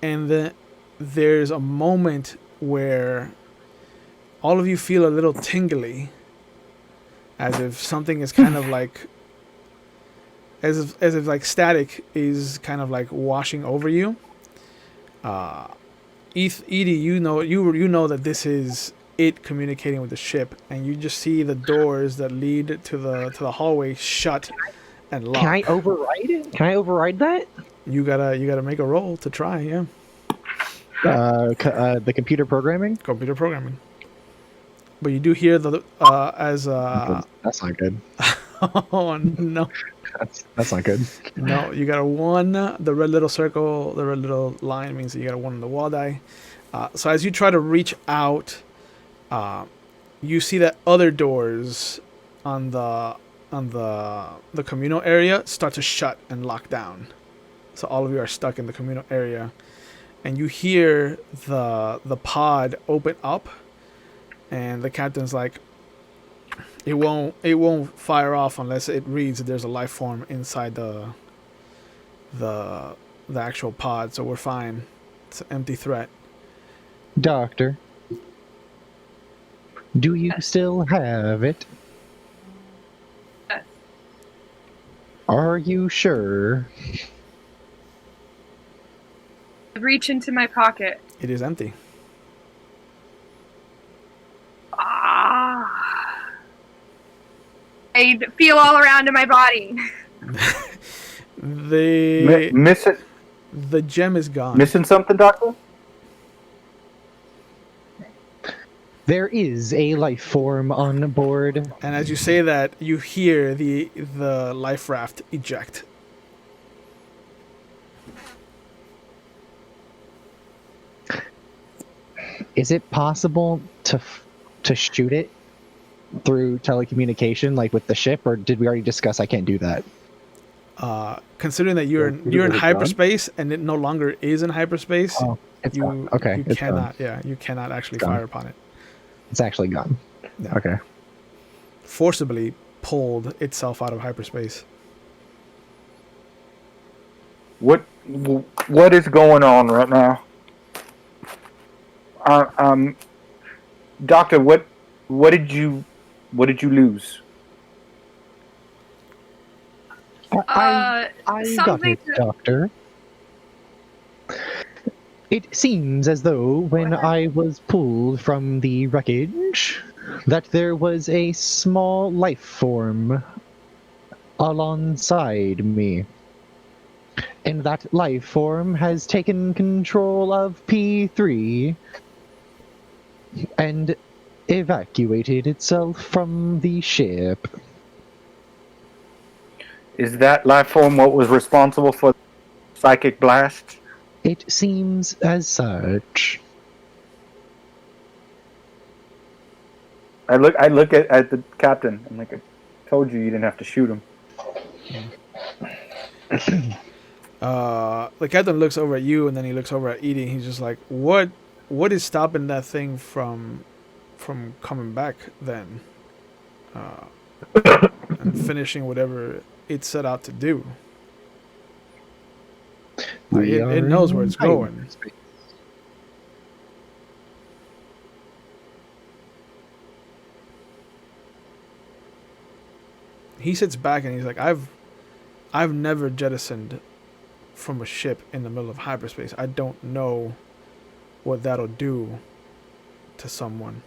and then there's a moment where all of you feel a little tingly, as if something is kind of like, as if like static is kind of like washing over you. Edie, you know that this is it communicating with the ship, and you just see the doors that lead to the hallway shut and lock. Can I override it? Can I override that? You gotta make a roll to try. Yeah, The computer programming? computer programming. But you do hear the That's not good. oh no. That's not good. No, you got a 1. The red little circle, the red little line means that you got a 1 on the wall die. So as you try to reach out, you see that other doors on the communal area start to shut and lock down. So all of you are stuck in the communal area, and you hear the pod open up, and the captain's like, It won't fire off unless it reads that there's a life form inside the actual pod, so we're fine. It's an empty threat. Doctor, do you still have it? Yes. Are you sure? Reach into my pocket. It is empty. I feel all around in my body. The gem is gone. Missing something, Doctor? There is a life form on board. And as you say that, you hear the life raft eject. Is it possible to shoot it through telecommunication, like with the ship, or did we already discuss I can't do that? Considering that you're in hyperspace and it no longer is in hyperspace, It's you gone. Okay, you it's cannot gone. you cannot actually It's gone. fire upon it. It's actually gone. Yeah. Okay. Forcibly pulled itself out of hyperspace. What is going on right now? Doctor, what did you lose? I got something it, Doctor. It seems as though when I was pulled from the wreckage, that there was a small life form alongside me. And that life form has taken control of P3 and evacuated itself from the ship. Is that life form what was responsible for the psychic blast? It seems as such. I look at the captain. I'm like, I told you didn't have to shoot him. The captain looks over at you, and then he looks over at Edie. He's just like, what is stopping that thing from coming back then, and finishing whatever it set out to do? Like, it knows where it's going. He sits back and he's like, I've never jettisoned from a ship in the middle of hyperspace. I don't know what that'll do to someone.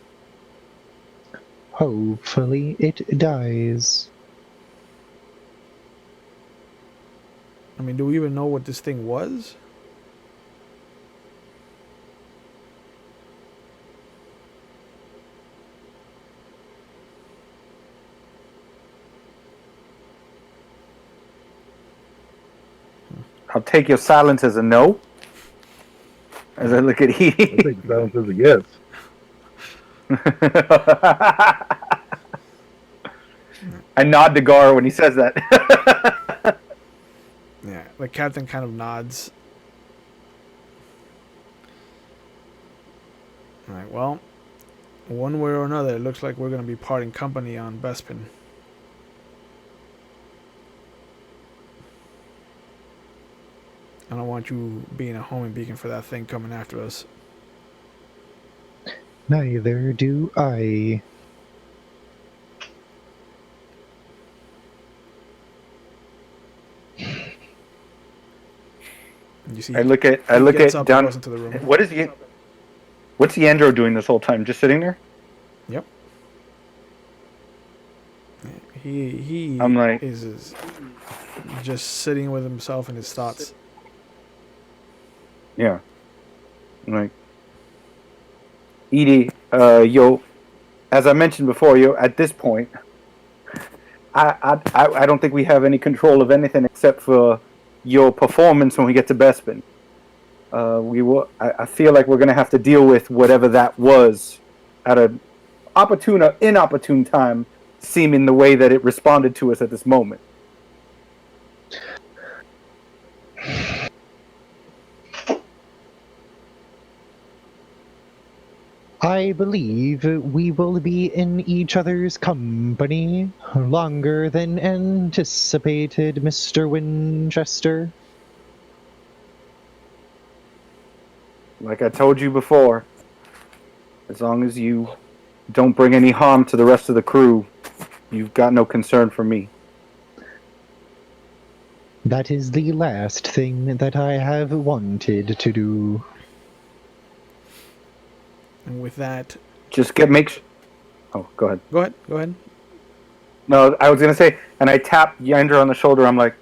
Hopefully it dies. I mean, do we even know what this thing was? I'll take your silence as a no. As I look at I think that was a yes. I nod to Gar when he says that. Yeah, the captain kind of nods. Well, one way or another, it looks like we're going to be parting company on Bespin. I don't want you being a homing beacon for that thing coming after us. Neither do I. You see, I look at gets up and down. goes into the room. What's Yandro doing this whole time? Just sitting there? Yep. He I'm like, is just sitting with himself and his thoughts. yeah. I'm like, Edie, yo, as I mentioned before, yo, at this point, I don't think we have any control of anything except for your performance when we get to Bespin. I feel like we're gonna have to deal with whatever that was at an opportune or inopportune time, seeming the way that it responded to us at this moment. I believe we will be in each other's company longer than anticipated, Mr. Winchester. Like I told you before, as long as you don't bring any harm to the rest of the crew, you've got no concern for me. That is the last thing that I have wanted to do. And with that, Just Oh, go ahead. go ahead. No, I was gonna say, and I tap Yandra on the shoulder. I'm like,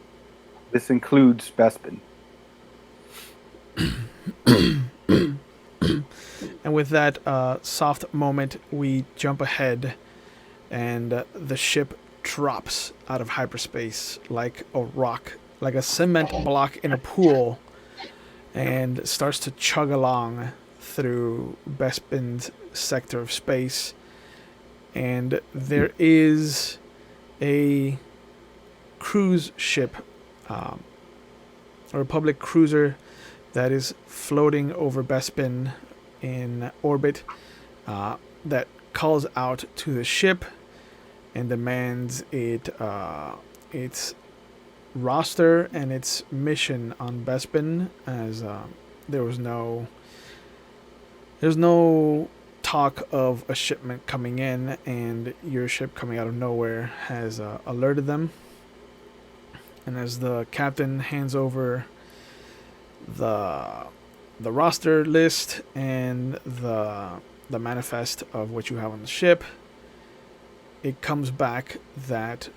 this includes Bespin. And with that soft moment, we jump ahead, and the ship drops out of hyperspace like a rock, like a cement block in a pool, and starts to chug along through Bespin's sector of space. And there is a cruise ship, a Republic cruiser that is floating over Bespin in orbit, that calls out to the ship and demands its roster and its mission on Bespin, as there's no talk of a shipment coming in, and your ship coming out of nowhere has alerted them. And as the captain hands over the roster list and the manifest of what you have on the ship, it comes back that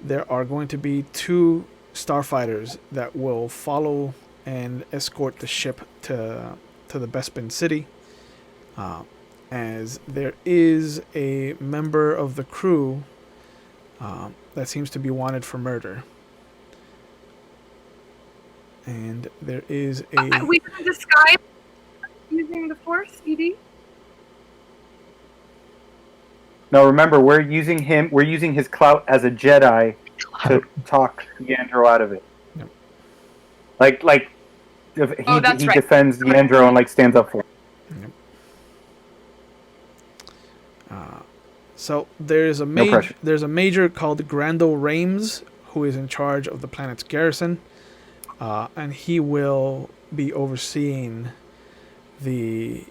there are going to be 2 starfighters that will follow and escort the ship to the Bespin city, as there is a member of the crew that seems to be wanted for murder. And there is a... We can disguise using the Force, Edie? No, remember, we're using his clout as a Jedi to talk Yandro out of it. Yep. Like he that's right. defends Yandro and stands up for him. Yep. So there's a major called Grando Rames who is in charge of the planet's garrison, and he will be overseeing the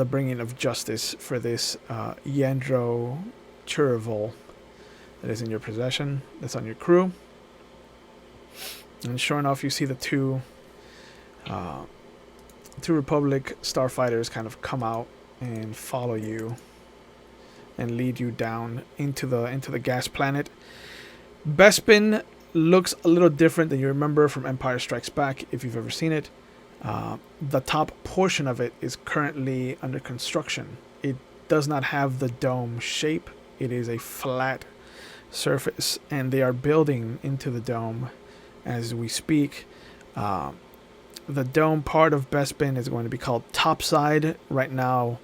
bringing of justice for this Yandro Churivol that is in your possession, that's on your crew. And sure enough, you see the two Republic starfighters kind of come out and follow you and lead you down into the gas planet. Bespin looks a little different than you remember from Empire Strikes Back, if you've ever seen it. The top portion of it is currently under construction. It does not have the dome shape. It is a flat surface, and they are building into the dome as we speak. The dome part of Bespin is going to be called Topside. Right now,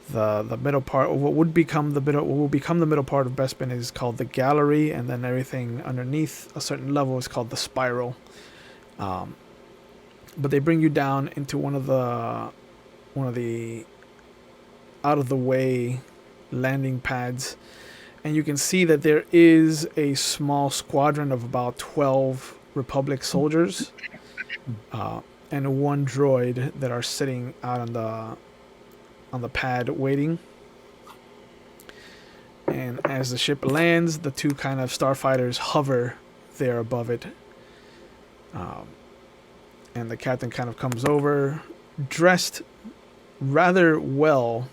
the middle part, what will become the middle part of Bespin, is called the Gallery, and then everything underneath a certain level is called the Spiral. But they bring you down into one of the out of the way landing pads, and you can see that there is a small squadron of about 12 Republic soldiers and one droid that are sitting out on the pad waiting. And as the ship lands, the two kind of starfighters hover there above it. And the captain kind of comes over, dressed rather well,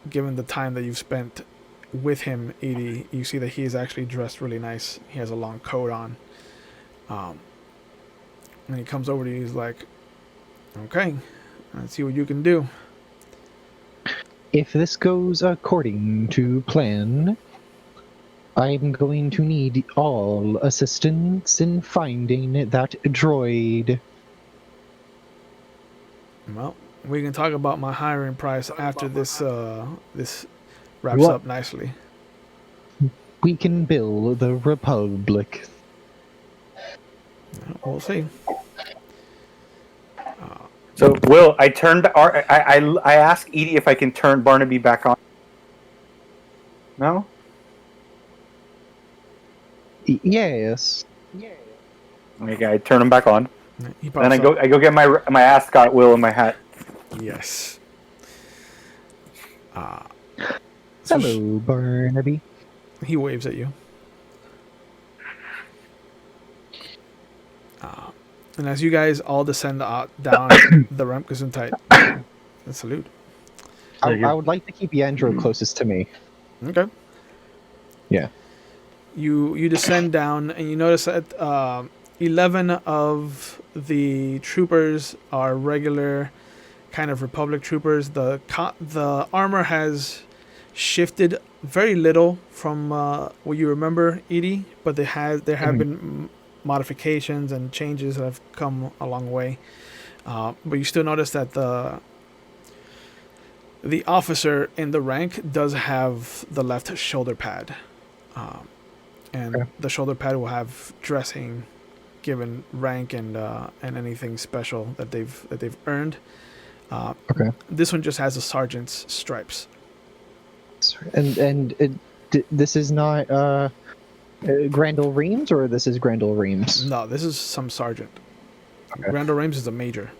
given the time that you've spent with him, Edie. You see that he is actually dressed really nice. He has a long coat on. And he comes over to you, he's like, okay, let's see what you can do. If this goes according to plan, I'm going to need all assistance in finding that droid. Well, we can talk about my hiring price after this wraps up nicely. We can build the Republic. We'll see. So, Will, I asked Edie if I can turn Barnaby back on. No? Yes. Okay, I turn him back on. He Then pops up. I go get my ascot Will in my hat. Yes. Hello, Barnaby. He waves at you. And as you guys all descend down the ramp, Gesundheit, and salute. I would like to keep Yandro closest to me. Okay. Yeah. You descend down, and you notice that 11 of the troopers are regular kind of Republic troopers. The armor has shifted very little from what you remember, Edie, but there have been modifications and changes that have come a long way. But you still notice that the officer in the rank does have the left shoulder pad, and the shoulder pad will have dressing, given rank and anything special that they've earned. This one just has the sergeant's stripes. And this is not Grandel Reams, or this is Grandel Reams? No, this is some sergeant. Okay. Grandel Reams is a major.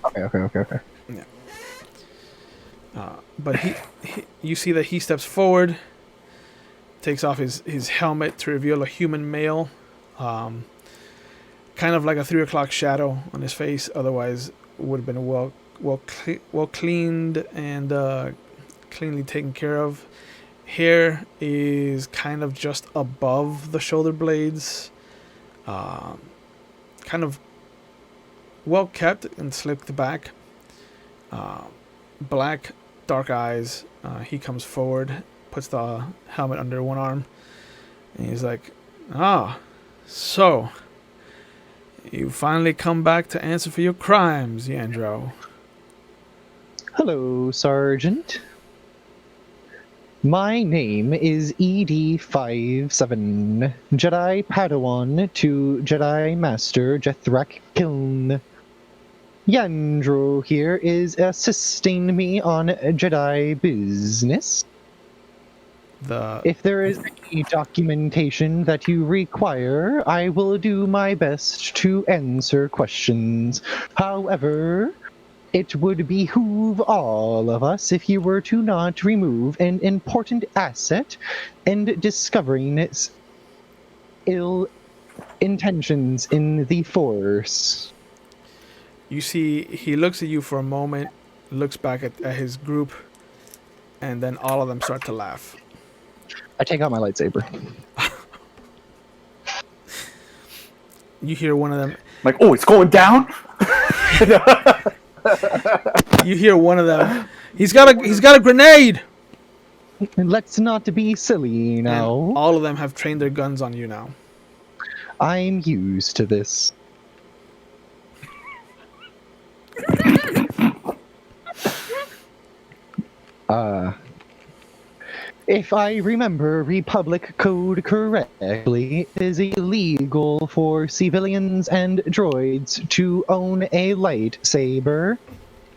Okay. Yeah. But you see that he steps forward, takes off his helmet to reveal a human male, kind of like a 3 o'clock shadow on his face. Otherwise, would have been well cleaned and cleanly taken care of. Hair is kind of just above the shoulder blades, kind of well kept and slicked back. Black, dark eyes. He comes forward, puts the helmet under one arm, and he's like, so you finally come back to answer for your crimes, Yandro. Hello, Sergeant. My name is ED57, Jedi Padawan to Jedi Master Jethrak Kiln. Yandro here is assisting me on Jedi business. If there is any documentation that you require, I will do my best to answer questions. However, it would behoove all of us if you were to not remove an important asset and discovering its ill intentions in the Force. You see, he looks at you for a moment, looks back at his group, and then all of them start to laugh. I take out my lightsaber. You hear one of them. Like, oh, it's going down. You hear one of them. He's got a grenade. Let's not be silly now. And all of them have trained their guns on you now. I'm used to this. If I remember Republic Code correctly, it is illegal for civilians and droids to own a lightsaber.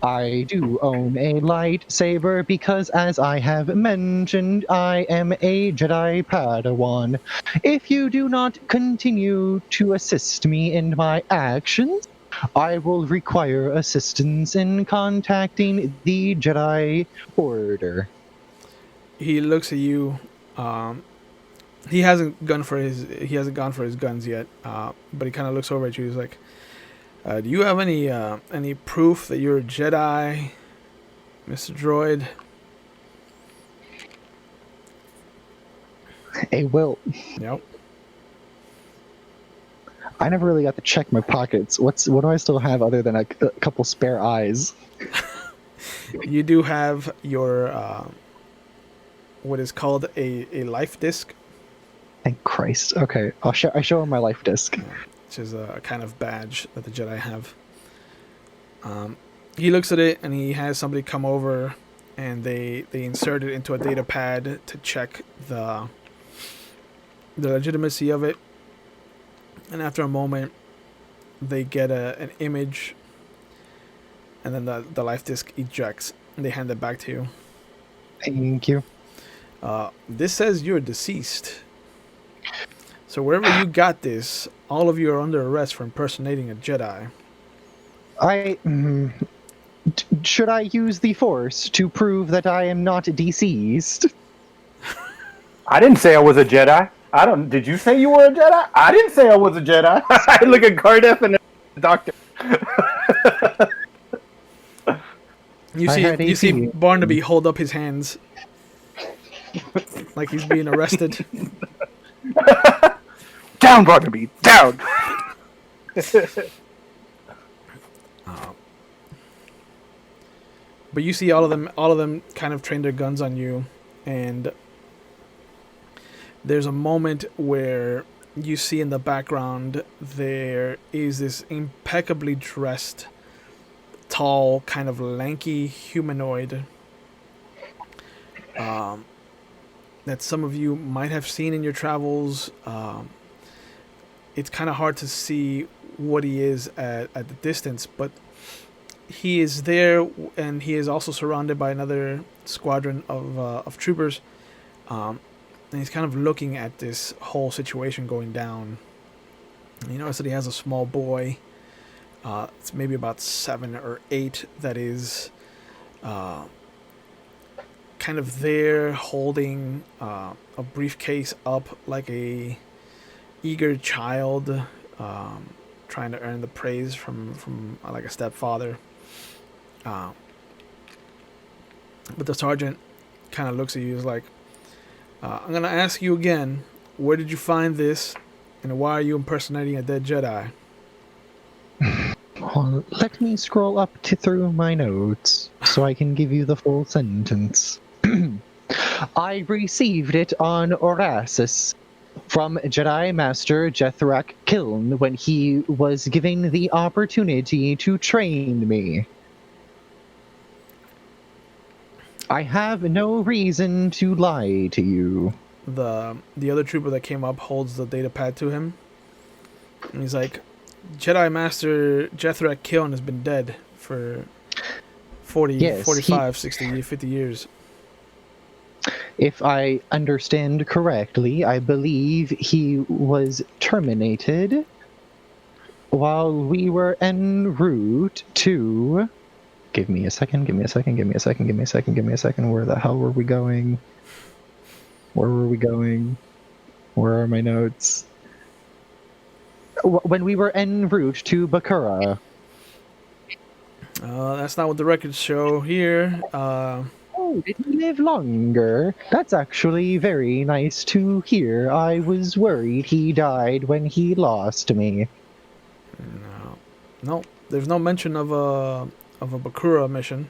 I do own a lightsaber because, as I have mentioned, I am a Jedi Padawan. If you do not continue to assist me in my actions, I will require assistance in contacting the Jedi Order. He looks at you. Um, he hasn't gone for his guns yet. But he kind of looks over at you. He's like, "Do you have any proof that you're a Jedi, Mr. Droid?" Hey, Will, Yep. I never really got to check my pockets. What do I still have other than a couple spare eyes? You do have your what is called a life disc, Thank Christ. Okay, I show him my life disc. which is a kind of badge that the Jedi have. He looks at it and he has somebody come over and they insert it into a data pad to check the legitimacy of it. And after a moment, they get an image, and then the life disc ejects, and they hand it back to you. Thank you. This says you're deceased. So wherever you got this, all of you are under arrest for impersonating a Jedi. Should I use the Force to prove that I am not deceased? I didn't say I was a Jedi. Did you say you were a Jedi? I didn't say I was a Jedi. I look at Cardiff and the doctor. You see Barnaby hold up his hands like he's being arrested. Down, Barnaby, down. But you see all of them kind of train their guns on you, and there's a moment where you see in the background there is this impeccably dressed, tall, kind of lanky humanoid that some of you might have seen in your travels. It's kind of hard to see what he is at the distance, but he is there, and he is also surrounded by another squadron of troopers. And he's kind of looking at this whole situation going down. And you notice that he has a small boy. It's maybe about 7 or 8 that is kind of there holding a briefcase up like a eager child, trying to earn the praise from like a stepfather. But the sergeant kind of looks at you, is like, I'm going to ask you again, where did you find this, and why are you impersonating a dead Jedi? Well, let me scroll up through my notes so I can give you the full sentence. I received it on Orasis from Jedi Master Jethrak Kiln when he was given the opportunity to train me. I have no reason to lie to you. The other trooper that came up holds the data pad to him, and he's like, Jedi Master Jethrak Kiln has been dead for 40, 45, 60, 50 years. If I understand correctly, I believe he was terminated while we were en route to... Give me a second. Where the hell were we going? Where are my notes? When we were en route to Bakura. That's not what the records show here. Oh, did he live longer? That's actually very nice to hear. I was worried he died when he lost me. No, there's no mention of a Bakura mission.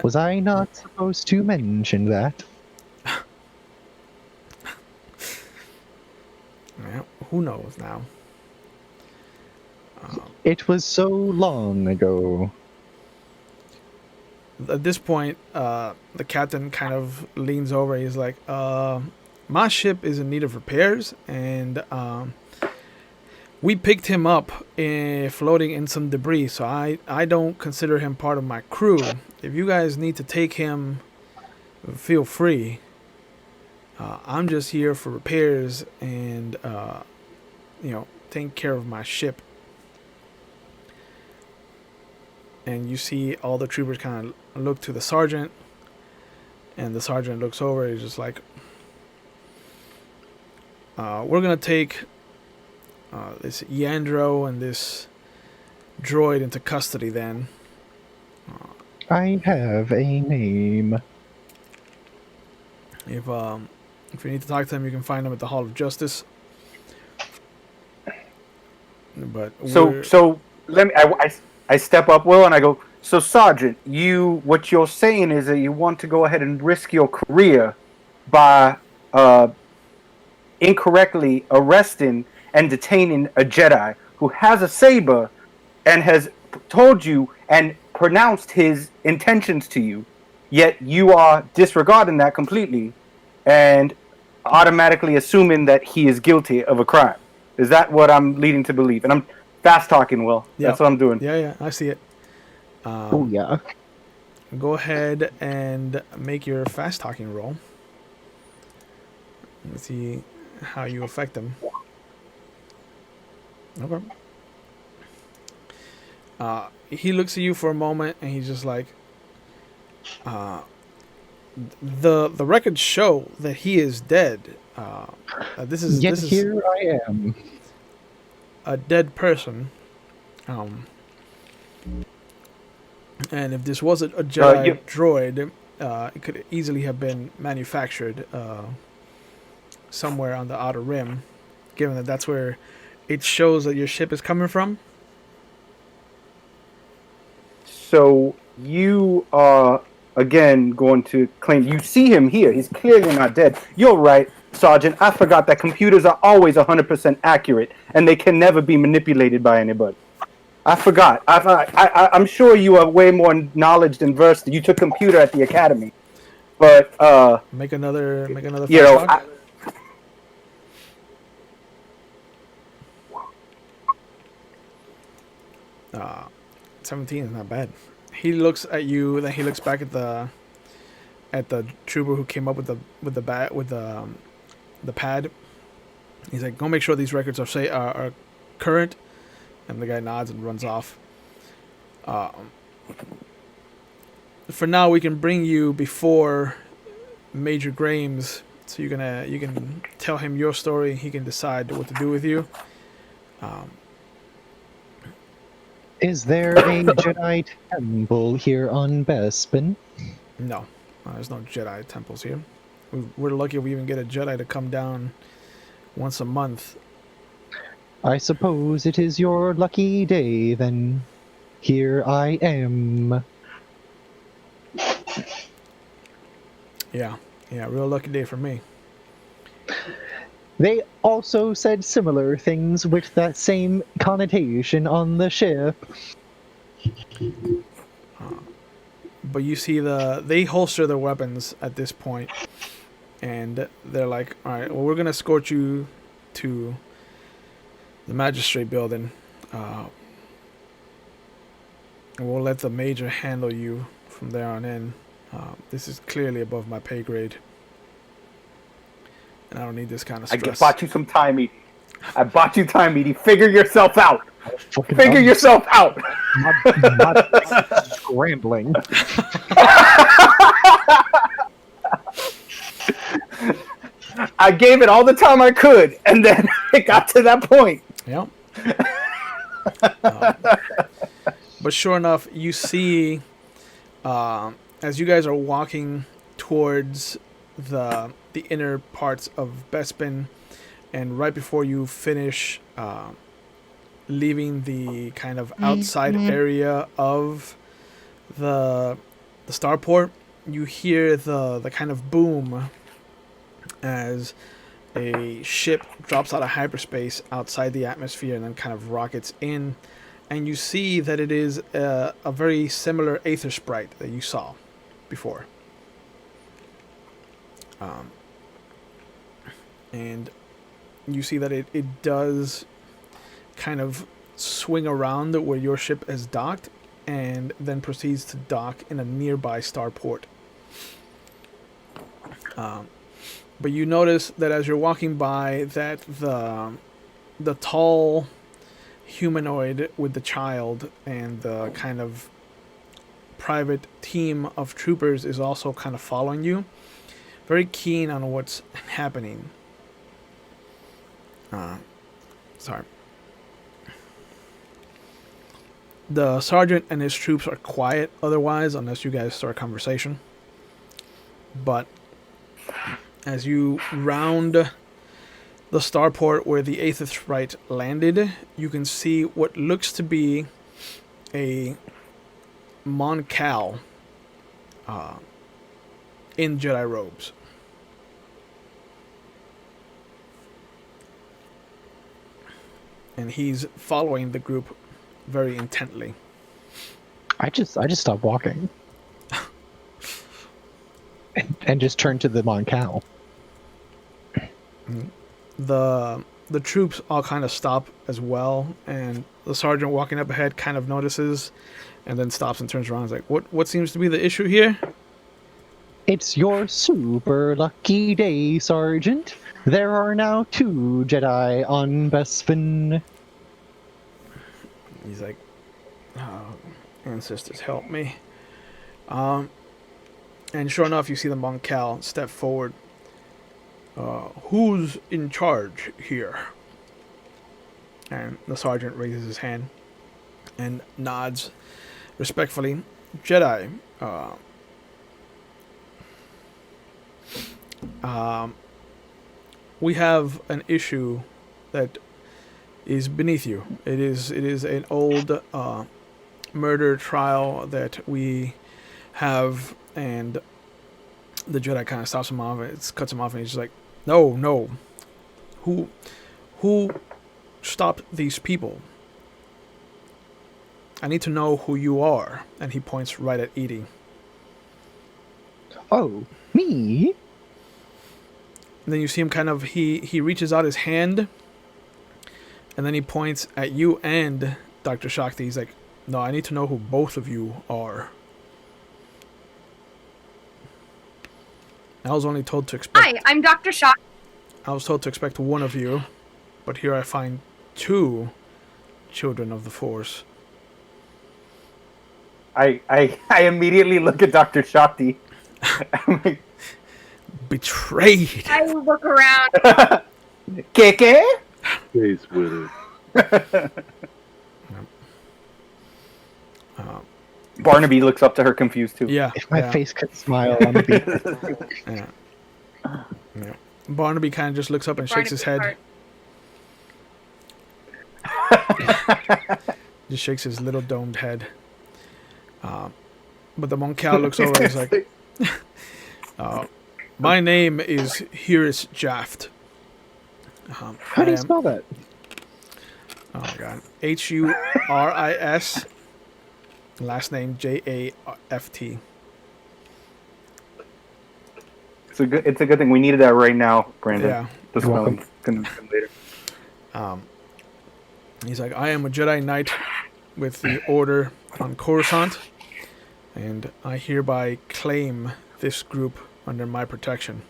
Was I not supposed to mention that? Yeah, who knows now? It was so long ago. At this point, the captain kind of leans over. He's like, my ship is in need of repairs, and we picked him up floating in some debris, so I don't consider him part of my crew. If you guys need to take him, feel free. I'm just here for repairs and, taking care of my ship. And you see all the troopers kind of look to the sergeant, and the sergeant looks over. He's just like, we're going to take this Yandro and this droid into custody then. I have a name. If you need to talk to them, you can find them at the Hall of Justice. But So let me. I step up, Will, and I go. So, Sergeant, what you're saying is that you want to go ahead and risk your career by incorrectly arresting and detaining a Jedi who has a saber and has told you and pronounced his intentions to you, yet you are disregarding that completely and automatically assuming that he is guilty of a crime. Is that what I'm leading to believe? And I'm fast talking, Will. Yeah. That's what I'm doing. Yeah, I see it. Oh yeah. Go ahead and make your fast talking roll. Let's see how you affect them. Okay. He looks at you for a moment, and he's just like, the records show that he is dead. This is Here I am. a dead person. And if this wasn't a Jedi droid, it could easily have been manufactured somewhere on the Outer Rim, given that that's where it shows that your ship is coming from. So you are again going to claim you see him here. He's clearly not dead. You're right, Sergeant. I forgot that computers are always 100% accurate and they can never be manipulated by anybody. I forgot. I'm sure you are way more knowledge and versed. You took computer at the academy, but make another. You know, 17 is not bad. He looks at you, then he looks back at the trooper who came up with the pad. He's like, "Go make sure these records are current," and the guy nods and runs off. For now, we can bring you before Major Grames, so you can tell him your story. He can decide what to do with you. Is there a Jedi temple here on Bespin? No, there's no Jedi temples here. We're lucky if we even get a Jedi to come down once a month. I suppose it is your lucky day, then. Here I am. Yeah, real lucky day for me. They also said similar things with that same connotation on the ship. But you see they holster their weapons at this point, and they're like, "All right, well, we're gonna escort you to the magistrate building, and we'll let the major handle you from there on in. This is clearly above my pay grade, and I don't need this kind of stress." I bought you some time, Edie. I bought you time, Edie. Figure yourself out. Fucking Figure yourself out. not scrambling. I gave it all the time I could, and then it got to that point. Yep. But sure enough, you see, as you guys are walking towards the inner parts of Bespin, and right before you finish leaving the kind of outside area of the starport, you hear the kind of boom as a ship drops out of hyperspace outside the atmosphere and then kind of rockets in, and you see that it is a very similar Aether sprite that you saw before. And you see that it does kind of swing around where your ship has docked, and then proceeds to dock in a nearby starport. But you notice that as you're walking by, that the tall humanoid with the child and the kind of private team of troopers is also kind of following you, very keen on what's happening. Sorry. The sergeant and his troops are quiet otherwise, unless you guys start a conversation. But as you round the starport where the Aethith landed, you can see what looks to be a Mon Cal in Jedi robes. And he's following the group very intently. I just stopped walking. and just turned to the Mon Cal. The troops all kind of stop as well, and the sergeant walking up ahead kind of notices and then stops and turns around and is like, what seems to be the issue here? It's your super lucky day, Sergeant. There are now 2 Jedi on Bespin. He's like, oh, ancestors help me. And sure enough, you see the Mon Cal step forward. Who's in charge here? And the sergeant raises his hand and nods respectfully. Jedi, we have an issue that is beneath you. It is an old murder trial that we have, and the Jedi kind of stops him off. It cuts him off, and he's just like, "No, who stopped these people? I need to know who you are." And he points right at Edie. Oh, me? And then you see him kind of, he reaches out his hand, and then he points at you and Dr. Shakti. He's like, no, I need to know who both of you are. I was only told to expect... Hi, I'm Dr. Shakti. I was told to expect one of you, but here I find 2 children of the Force. I immediately look at Dr. Shakti. I'm like, Betrayed. I look around. Keke? Face with Barnaby looks up to her confused too. Yeah. If my face could smile, I'm a beat. Yeah. Barnaby kind of just looks up and shakes his head. Just shakes his little domed head. But the Mon Cal looks over and is like, my name is Hiris Jaft. How do you spell that? Oh my god. Huris. Last name Jaft. It's a good thing. We needed that right now, Brandon. Yeah. The spelling can come later. He's like, I am a Jedi Knight with the Order on Coruscant, and I hereby claim this group under my protection.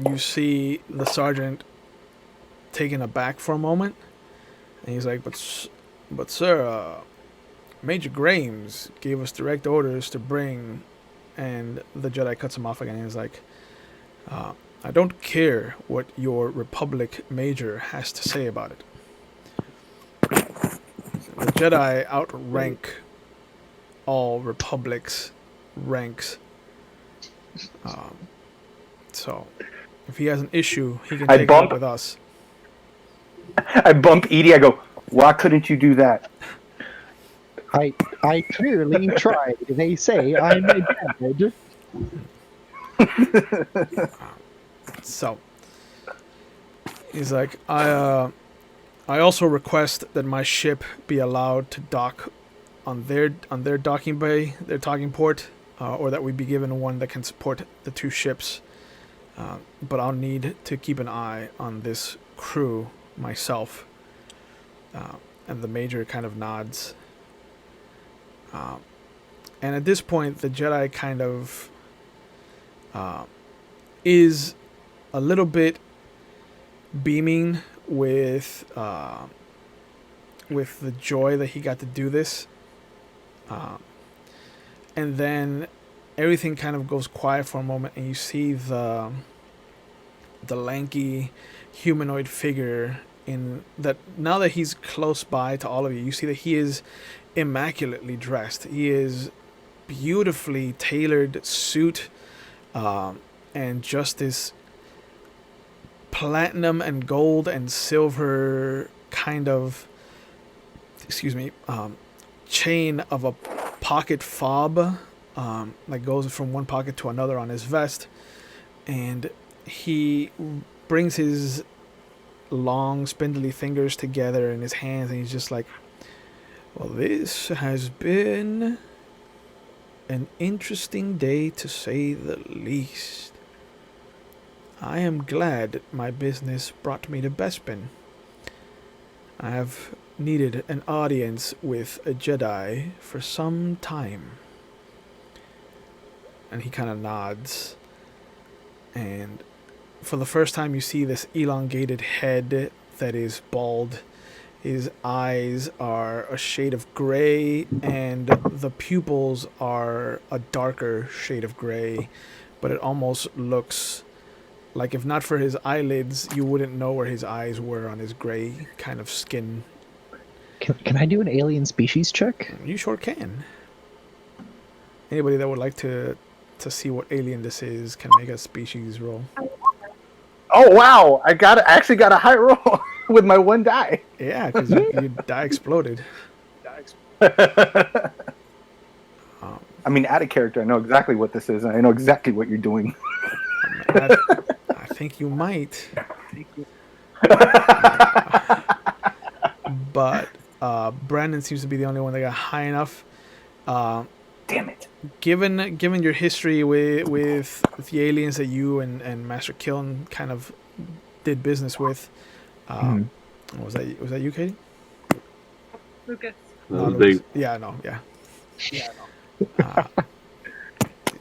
You see the sergeant taken aback for a moment, and he's like, but sir, Major Grames gave us direct orders to bring, and the Jedi cuts him off again, and he's like, I don't care what your Republic Major has to say about it. The Jedi outrank all Republic's ranks. So, if he has an issue, he can take it up with us. I bump Edie. I go, why couldn't you do that? I clearly tried. They say I'm a dad. So, he's like, I also request that my ship be allowed to dock on their docking bay, their docking port, or that we be given one that can support the 2 ships But I'll need to keep an eye on this crew myself. And the Major kind of nods. And at this point, the Jedi kind of is a little bit beaming with the joy that he got to do this. And then everything kind of goes quiet for a moment, and you see the lanky humanoid figure in that. Now that he's close by to all of you, you see that he is immaculately dressed. He is beautifully tailored suit, and just this platinum and gold and silver kind of, chain of a pocket fob, that goes from one pocket to another on his vest, and he brings his long spindly fingers together in his hands, and he's just like, well, this has been an interesting day, to say the least. I am glad my business brought me to Bespin. I have needed an audience with a Jedi for some time. And he kind of nods. And for the first time, you see this elongated head that is bald. His eyes are a shade of gray, and the pupils are a darker shade of gray. But it almost looks like, if not for his eyelids, you wouldn't know where his eyes were on his gray kind of skin. Can I do an alien species check? You sure can. Anybody that would like to see what alien this is can make a species roll. Oh wow! I actually got a high roll with my one die. Yeah, because your die exploded. I mean, out of character, I know exactly what this is, and I know exactly what you're doing. I think you might. But Brandon seems to be the only one that got high enough. Damn it! Given your history with the aliens that you and Master Kiln kind of did business with, was that you, Katie? Lucas. No, big. Yeah, no, yeah.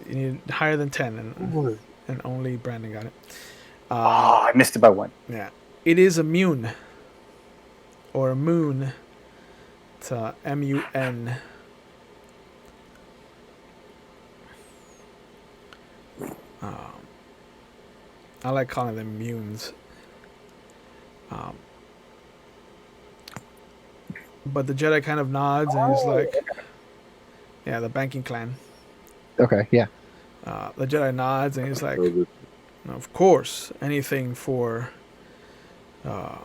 You need higher than 10, and only Brandon got it. I missed it by one. Yeah, it is a mun, or a moon. It's a MUN. I like calling them munes. But the Jedi kind of nods and he's like, yeah, the banking clan. Okay, yeah. The Jedi nods and he's like, of course, anything for our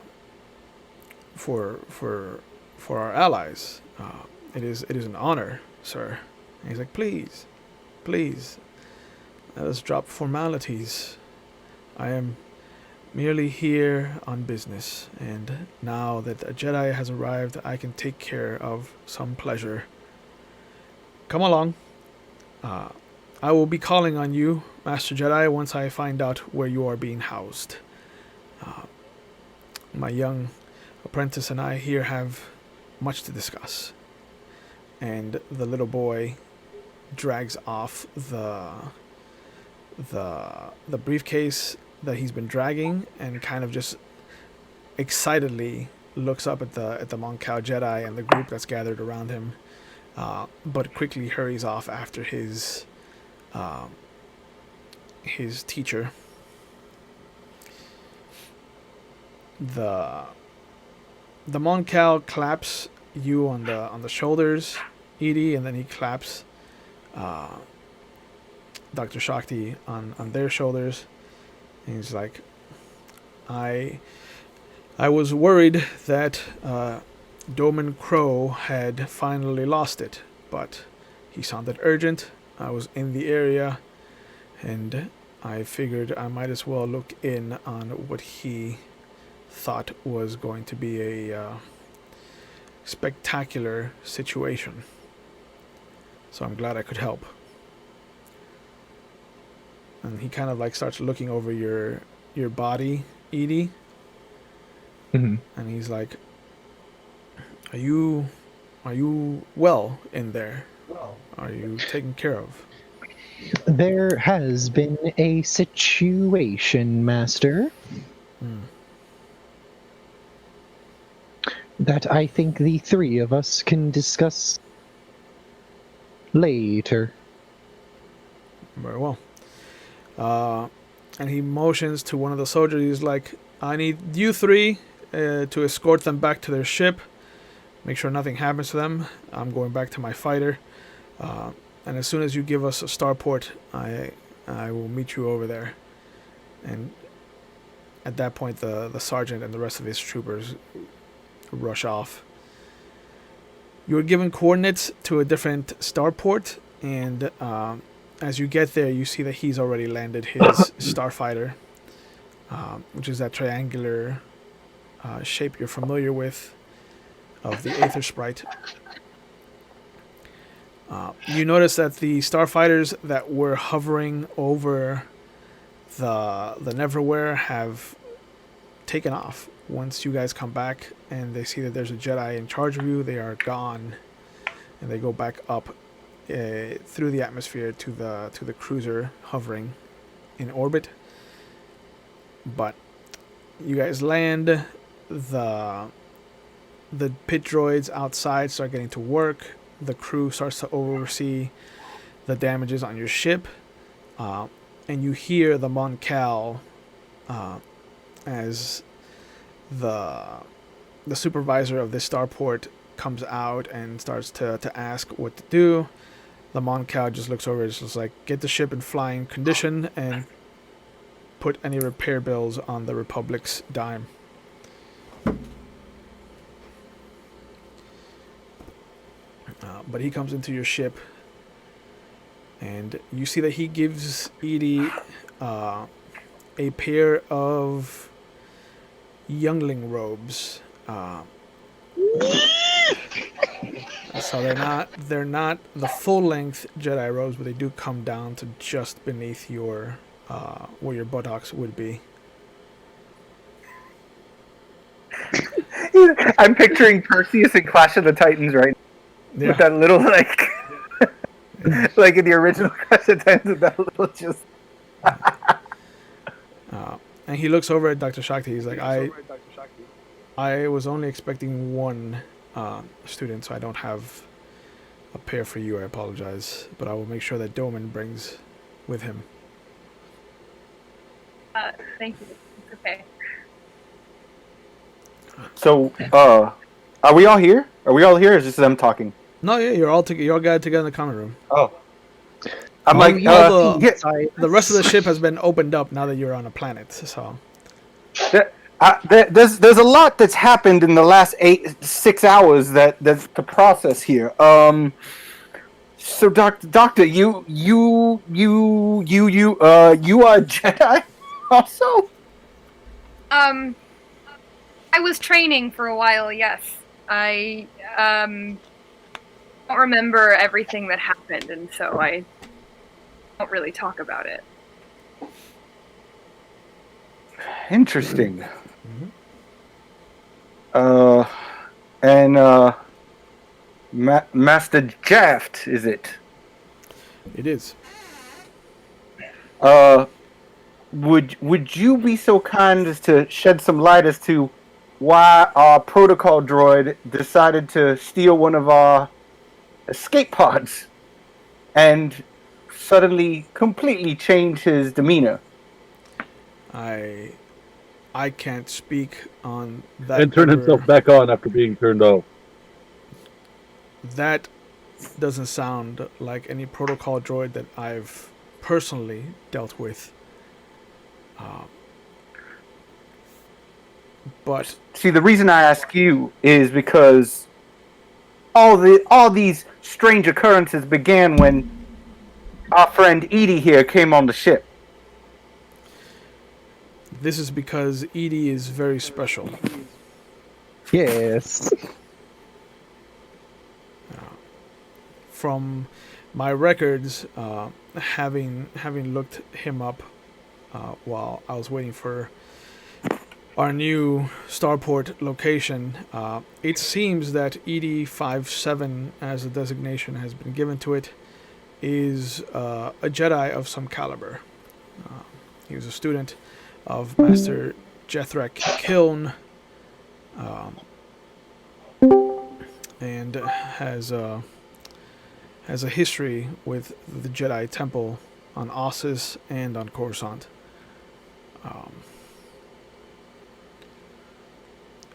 allies. It is an honor, sir. And he's like, please, let us drop formalities. I am merely here on business, and now that a Jedi has arrived, I can take care of some pleasure. Come along. I will be calling on you, Master Jedi, once I find out where you are being housed. My young apprentice and I here have much to discuss. And the little boy drags off the briefcase that he's been dragging, and kind of just excitedly looks up at the Moncal Jedi and the group that's gathered around him, but quickly hurries off after his teacher. The Moncal claps you on the shoulders, Edie, and then he claps Dr. Shakti on their shoulders. And he's like, I was worried that Doman Crow had finally lost it, but he sounded urgent. I was in the area, and I figured I might as well look in on what he thought was going to be a spectacular situation. So I'm glad I could help. and he kind of like starts looking over your body, Edie, hmm and he's like, "Are you well in there? Are you taken care of?" There has been a situation, Master, Hmm. that I think the three of us can discuss later. Very well. Uh, and he motions to one of the soldiers. He's like, "I need you three to escort them back to their ship. Make sure nothing happens to them. I'm going back to my fighter. And as soon as you give us a starport, I will meet you over there." And at that point, the sergeant and the rest of his troopers rush off. You are given coordinates to a different starport, and as you get there, you see that he's already landed his starfighter, which is that triangular shape you're familiar with of the Aether Sprite. You notice that the starfighters that were hovering over the Neverwhere have taken off. Once you guys come back and they see that there's a Jedi in charge of you, they are gone, and they go back up through the atmosphere to the cruiser hovering in orbit. But you guys land. The pit droids outside start getting to work. The crew starts to oversee the damages on your ship, and you hear the Mon Cal as the supervisor of this starport comes out and starts to ask what to do. The Mon Cal just looks over. It's just like, get the ship in flying condition and put any repair bills on the Republic's dime. But he comes into your ship, and you see that he gives Edie a pair of youngling robes. So they're not the full length Jedi robes, but they do come down to just beneath your where your buttocks would be. I'm picturing Perseus in Clash of the Titans right now, Yeah. with that little like, like in the original Clash of the Titans, with that little just. And he looks over at Dr. Shakti. He's like, I was only expecting one student, so I don't have a pair for you. I apologize, but I will make sure that Doman brings with him. Thank you. It's okay. So, are we all here? Are we all here? Or is just them talking? No, yeah, you're all gathered together in the common room. Oh, I'm Oh, like, yeah. yeah, The rest of the ship has been opened up now that you're on a planet. So there's a lot that's happened in the last 6 hours that's to process here. So doctor, you are a Jedi also? I was training for a while, yes. I don't remember everything that happened, and so I don't really talk about it. Interesting. Mhm. And Master Jaft, is it? it is. Would you be so kind as to shed some light as to why our protocol droid decided to steal one of our escape pods and suddenly completely change his demeanor? I can't speak on that. And turn himself back on after being turned off. That doesn't sound like any protocol droid that I've personally dealt with. But See, the reason I ask you is because all these strange occurrences began when our friend Edie here came on the ship. this is because Edie is very special. Yes. From my records, having looked him up while I was waiting for our new starport location, it seems that ED-57, as a designation has been given to it, is a Jedi of some caliber. He was a student of Master Jethrek Kiln, and has a history with the Jedi Temple on Ossus and on Coruscant.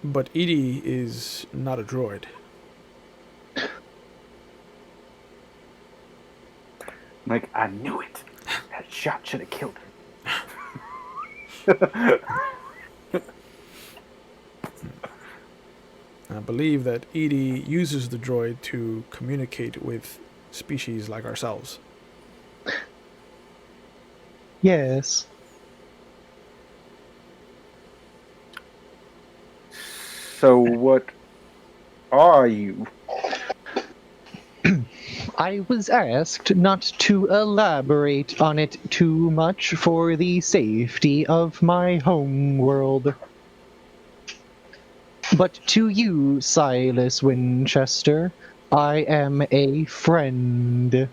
But Edie is not a droid. Like, I knew it. That shot should have killed him. I believe that Edie uses the droid to communicate with species like ourselves. Yes. So what are you? I was asked not to elaborate on it too much for the safety of my home world. But to you, Silas Winchester, I am a friend.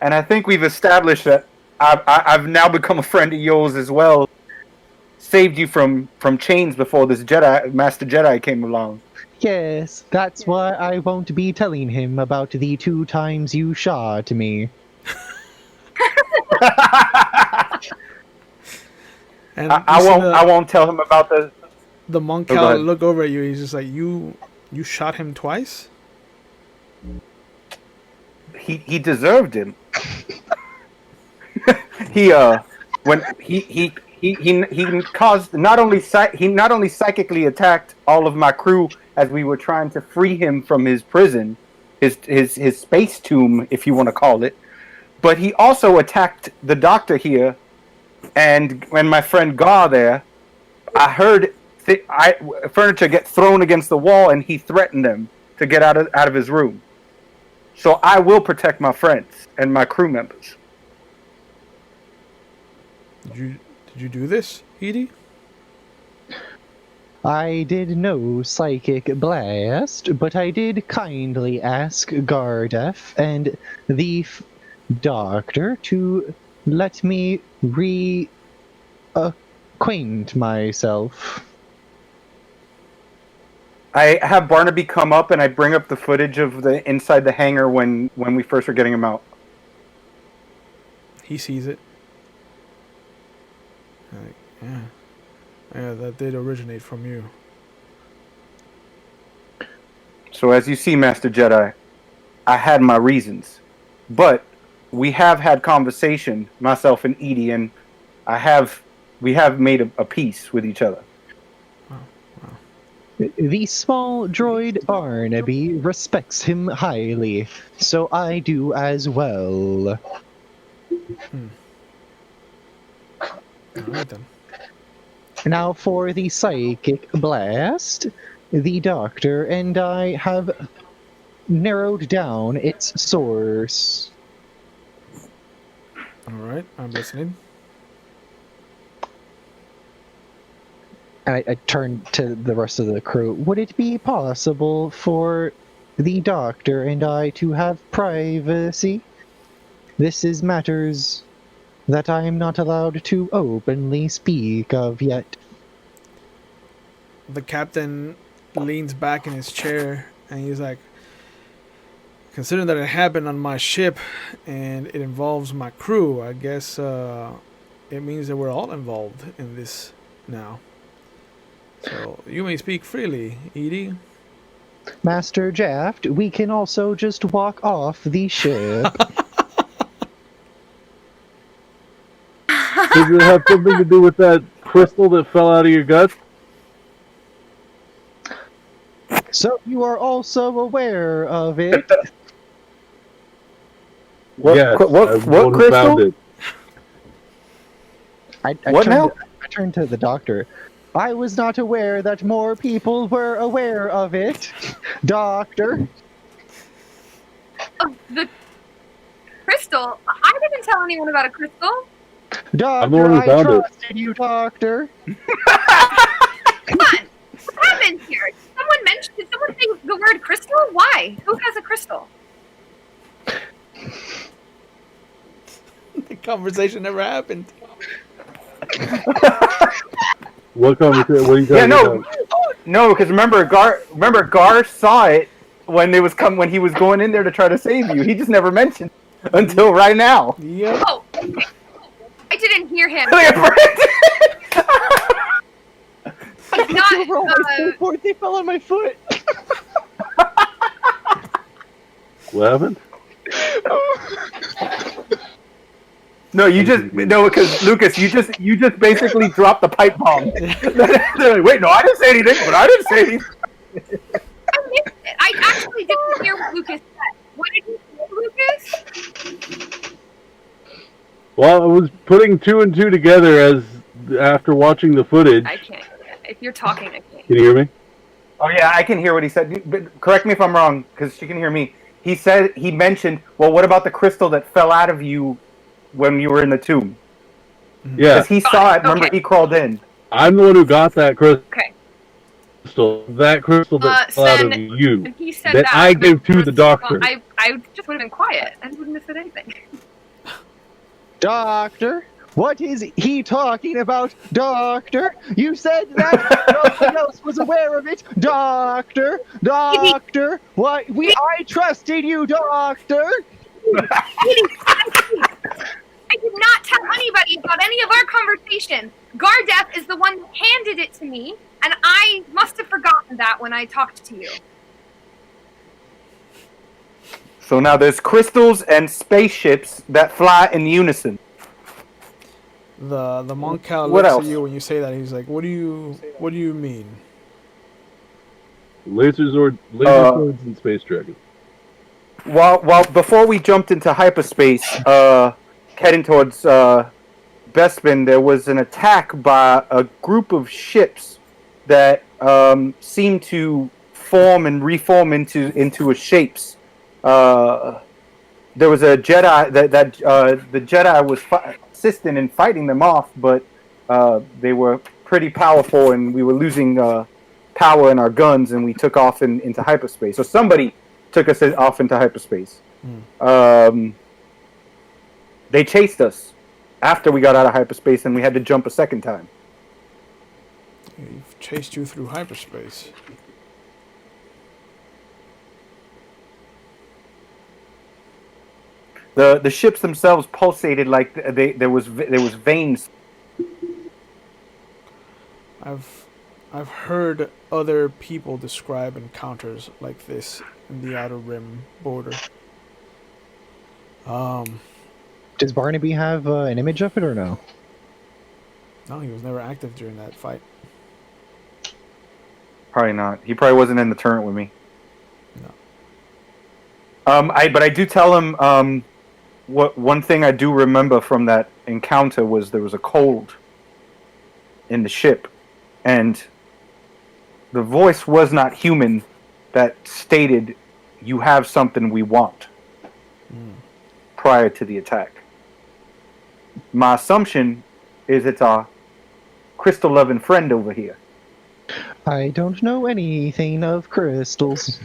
And I think we've established that I've now become a friend of yours as well. Saved you from chains before this Master Jedi came along. Yes, that's why I won't be telling him about the 2 times you shot me. And I won't tell him about the monk Oh, go Cal ahead. look over at you. He's just like, you shot him twice? He deserved him. When he caused not only psychically attacked all of my crew as we were trying to free him from his prison, his space tomb, if you want to call it, but he also attacked the doctor here, and when my friend Gar there, I heard furniture get thrown against the wall, and he threatened them to get out of his room. So I will protect my friends and my crew members. Did you do this, Edie? I did no psychic blast, but I did kindly ask Gardef and the doctor to let me reacquaint myself. I have Barnaby come up and I bring up the footage of the inside the hangar when we first were getting him out. He sees it. Like, yeah, that did originate from you. So as you see, Master Jedi, I had my reasons, but we have had conversation, myself and Edie, and we have made a peace with each other. The small droid Barnaby respects him highly, so I do as well. Alright then. Now for the psychic blast, the doctor and I have narrowed down its source. Alright, I'm listening. And I turned to the rest of the crew. Would it be possible for the doctor and I to have privacy? This is matters that I am not allowed to openly speak of yet. The captain leans back in his chair and he's like, considering that it happened on my ship and it involves my crew, I guess it means that we're all involved in this now. So you may speak freely, Edie. Master Jaft, we can also just walk off the ship. Does it have something to do with that crystal that fell out of your gut? So you are also aware of it. Yes, I'm what the one who found crystal? it. I turned to the doctor. I was not aware that more people were aware of it, doctor. The crystal? I didn't tell anyone about a crystal. I'm the one Doctor, who I found it. trusted you, Doctor. Come on. What happened here? Did someone say the word crystal? Why? Who has a crystal? The conversation never happened. What conversation? What are you Yeah, talking about? no, because remember Gar saw it when he was going in there to try to save you. He just never mentioned it until right now. Yep. Oh, I didn't hear him. He's not. Over all my skateboard, they fell on my foot. What happened? No, because Lucas, you just basically dropped the pipe bomb. They're like, wait, no, I didn't say anything, but I didn't say anything. I missed it. I actually didn't hear what Lucas said. What did you say, Lucas? Well, I was putting two and two together after watching the footage. I can't. If you're talking, I can't. Can you hear me? Oh yeah, I can hear what he said. But correct me if I'm wrong, because she can hear me. He mentioned, well, what about the crystal that fell out of you when you were in the tomb? Yeah. Because he saw it. Remember, Okay. he crawled in. I'm the one who got that crystal. Okay. That crystal that fell out of Sven, you. And he said That I gave to the doctor. I just would have been quiet. I wouldn't have said anything. Doctor, what is he talking about? Doctor, you said that no one else was aware of it. Doctor, what? I trusted you, Doctor. I did not tell anybody about any of our conversation. Gardeth is the one who handed it to me, and I must have forgotten that when I talked to you. So now there's crystals and spaceships that fly in unison. The monk cow What looks else? at you when you say that. He's like, "What do you mean?" Laser swords and space dragons. While before we jumped into hyperspace, heading towards Bespin, there was an attack by a group of ships that seemed to form and reform into a shapes. There was a Jedi that the Jedi was assisting in fighting them off, but they were pretty powerful, and we were losing power in our guns, and we took off into hyperspace. So somebody took us off into hyperspace. They chased us after we got out of hyperspace, and we had to jump a second time. We've chased you through hyperspace. The ships themselves pulsated like there was veins. I've heard other people describe encounters like this in the Outer Rim border. Does Barnaby have an image of it or no? No, he was never active during that fight. Probably not. He probably wasn't in the turret with me. No. But I do tell him one thing I do remember from that encounter was there was a cold in the ship, and the voice was not human that stated, "You have something we want," prior to the attack. My assumption is it's our crystal-loving friend over here. I don't know anything of crystals.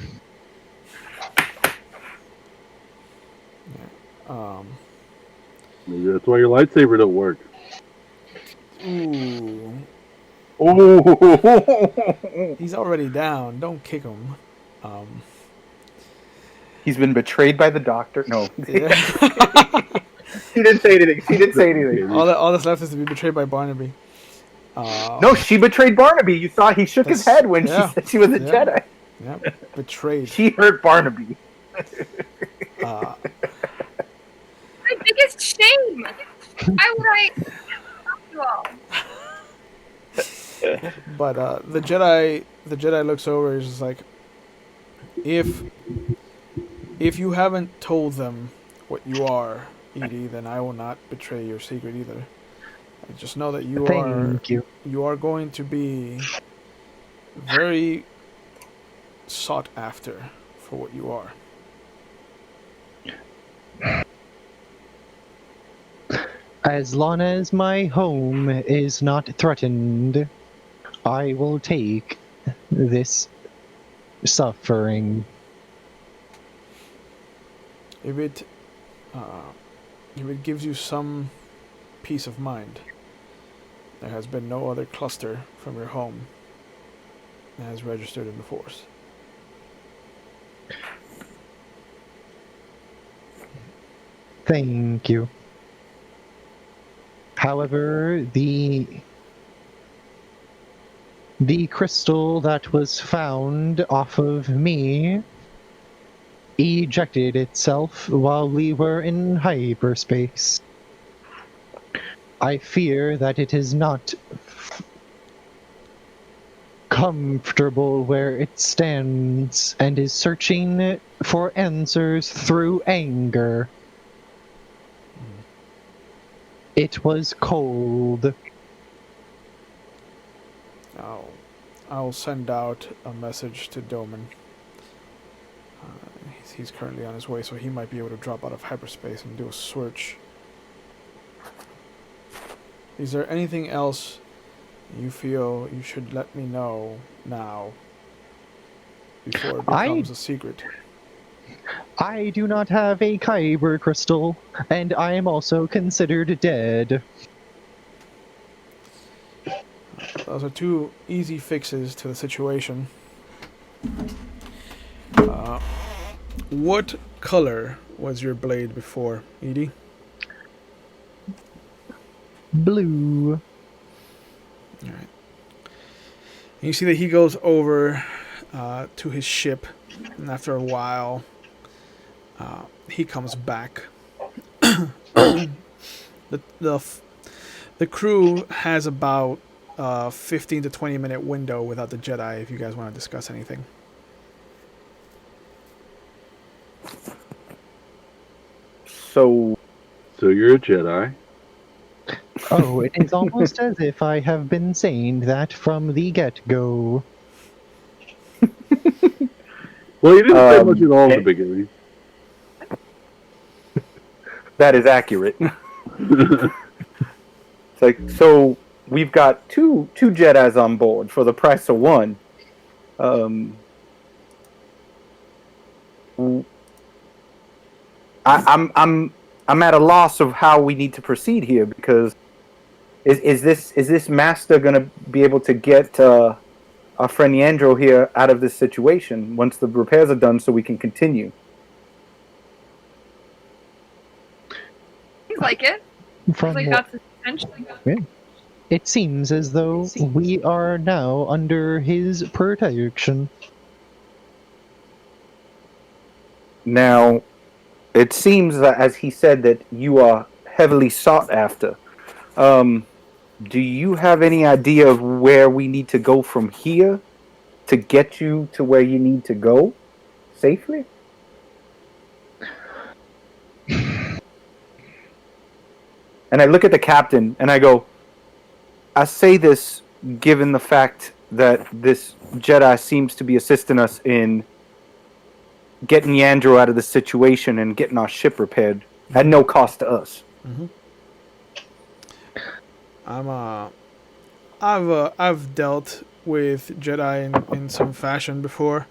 Maybe that's why your lightsaber don't work. Ooh. Oh, He's already down. Don't kick him. he's been betrayed by the doctor. No, Yeah. he didn't say anything. all that's left is to be betrayed by Barnaby. No, she betrayed Barnaby. You saw he shook his head when she said she was a Jedi. Yeah, betrayed. She hurt Barnaby. Uh, My biggest shame. Why would I? You all? but the Jedi looks over. He's just like, if you haven't told them what you are, Edie, then I will not betray your secret either. I just know that you are going to be very sought after for what you are. As long as my home is not threatened, I will take this suffering. If it gives you some peace of mind, there has been no other cluster from your home that has registered in the force. Thank you. However, the crystal that was found off of me ejected itself while we were in hyperspace. I fear that it is not comfortable where it stands and is searching for answers through anger. It was cold. I'll send out a message to Doman. He's currently on his way, so he might be able to drop out of hyperspace and do a search. Is there anything else you feel you should let me know now before it becomes a secret? I do not have a kyber crystal, and I am also considered dead. Those are two easy fixes to the situation. What color was your blade before, Edie? Blue. Alright. You see that he goes over to his ship, and after a while, he comes back. The crew has about 15 to 20 minute window without the Jedi if you guys want to discuss anything. So you're a Jedi. Oh, it is almost as if I have been saying that from the get-go. Well, you didn't say much at all in the beginning. that is accurate. It's like, so we've got two Jedis on board for the price of one. I'm at a loss of how we need to proceed here, because is this master gonna be able to get our friend Yandro here out of this situation once the repairs are done, so we can continue? Seems like it. From Seems like that's his intention. it seems as though we are now under his protection. Now, it seems that, as he said, that you are heavily sought after. Do you have any idea of where we need to go from here to get you to where you need to go safely? And I look at the captain and I go, I say this given the fact that this Jedi seems to be assisting us in getting Yandro out of the situation and getting our ship repaired at no cost to us. Mm-hmm. I've dealt with Jedi in some fashion before.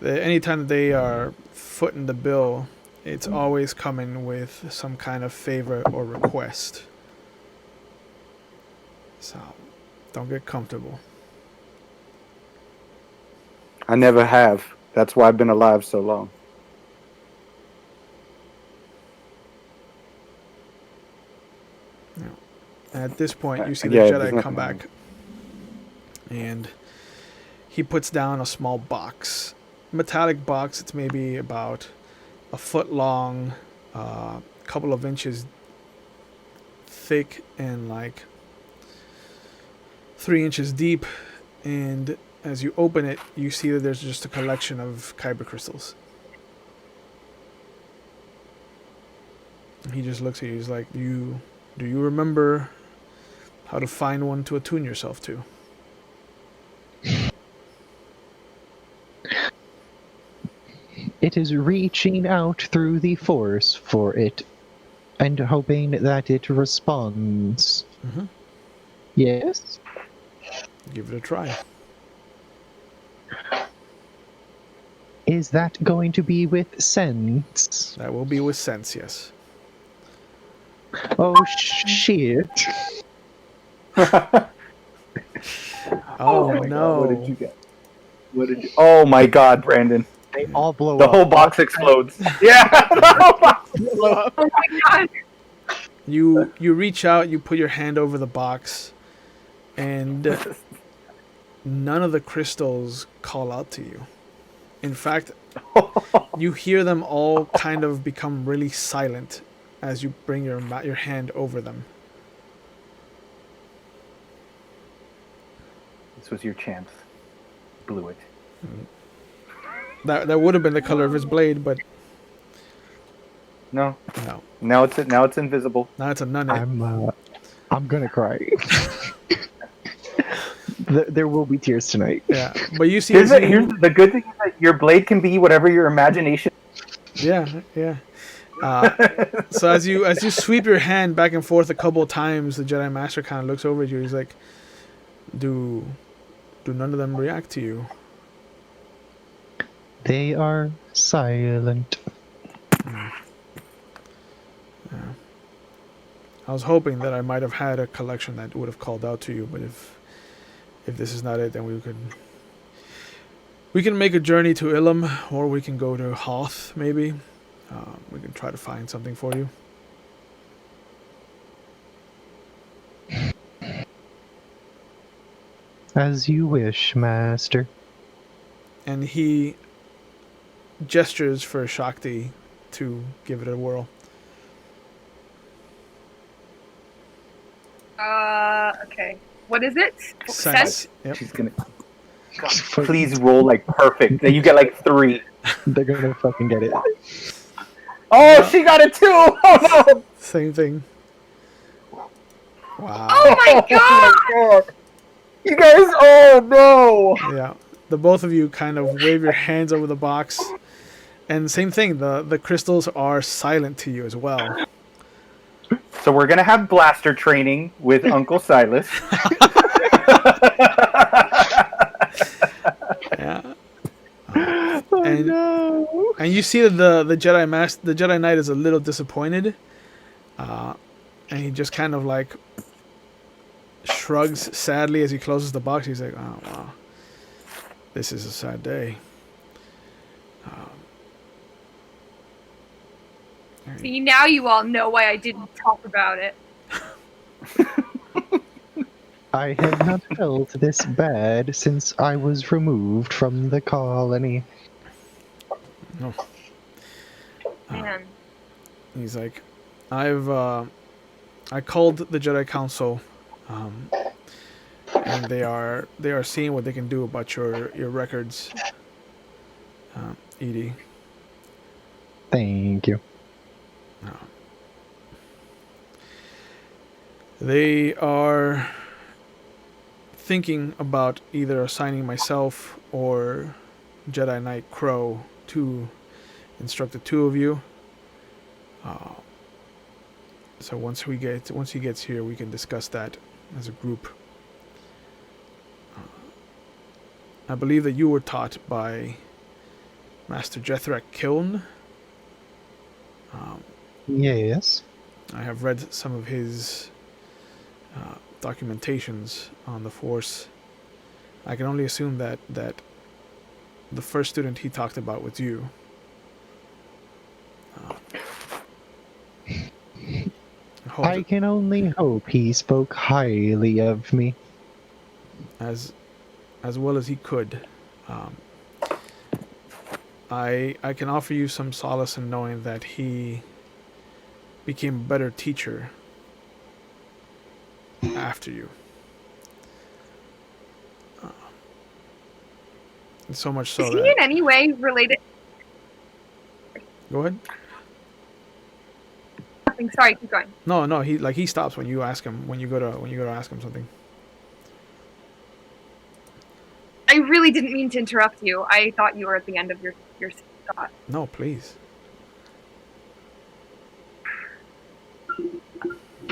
Anytime they are footing the bill, it's always coming with some kind of favor or request. So, don't get comfortable. I never have. That's why I've been alive so long. At this point, you see the Jedi come back, and he puts down a small box, metallic box. It's maybe about a foot long, couple of inches thick, and like 3 inches deep. And as you open it, you see that there's just a collection of kyber crystals. And he just looks at you. He's like, do you remember how to find one to attune yourself to? It is reaching out through the force for it and hoping that it responds. Mm-hmm. Yes? Give it a try. Is that going to be with sense? That will be with sense, yes. Oh, shit. Oh, my no. God, what did you get? What did you? Oh my God, Brandon! They all blow The up. whole box explodes. Yeah, the whole box explodes. Oh my god! You reach out, you put your hand over the box, and none of the crystals call out to you. In fact, you hear them all kind of become really silent as you bring your hand over them. This was your chance. Blew it. That would have been the color of his blade, but No. no. Now it's invisible. Now it's a none. I'm gonna cry. There will be tears tonight. Yeah, but you see, Here's the good thing is that your blade can be whatever your imagination. yeah. So as you sweep your hand back and forth a couple of times, the Jedi Master kind of looks over at you. He's like, "Do none of them react to you?" They are silent. I was hoping that I might have had a collection that would have called out to you, but if this is not it, then we can make a journey to Ilum, or we can go to Hoth, maybe. We can try to find something for you. As you wish, Master. And he gestures for Shakti to give it a whirl. Okay. What is it? Sense. Yep. She's gonna. God, please roll like perfect. Then you get like 3. They're gonna fucking get it. Oh, she got it too! Oh no! Same thing. Wow. Oh my god! God. You guys, oh no! Yeah. The both of you kind of wave your hands over the box. And same thing, the crystals are silent to you as well. So we're gonna have blaster training with Uncle Silas. Yeah. Oh And- no! And you see that the Jedi Knight is a little disappointed. And he just kind of like shrugs sadly as he closes the box. He's like, "Oh wow, this is a sad day." See, now you all know why I didn't talk about it. I have not felt this bad since I was removed from the colony. No. Man. He's like, I called the Jedi Council, and they are seeing what they can do about your records, Edie. Thank you. They are thinking about either assigning myself or Jedi Knight Crow to instruct the two of you. So once he gets here, we can discuss that as a group. I believe that you were taught by Master Jethrak Kiln. Yes. I have read some of his documentations on the Force. I can only assume that the first student he talked about was you. I can only hope he spoke highly of me. As well as he could. I can offer you some solace in knowing that he became a better teacher after you. And so much so Is he that... in any way related? Go ahead. Nothing. Sorry, keep going. No, he stops when you ask him, when you go to ask him something. I really didn't mean to interrupt you. I thought you were at the end of your thought. No, please.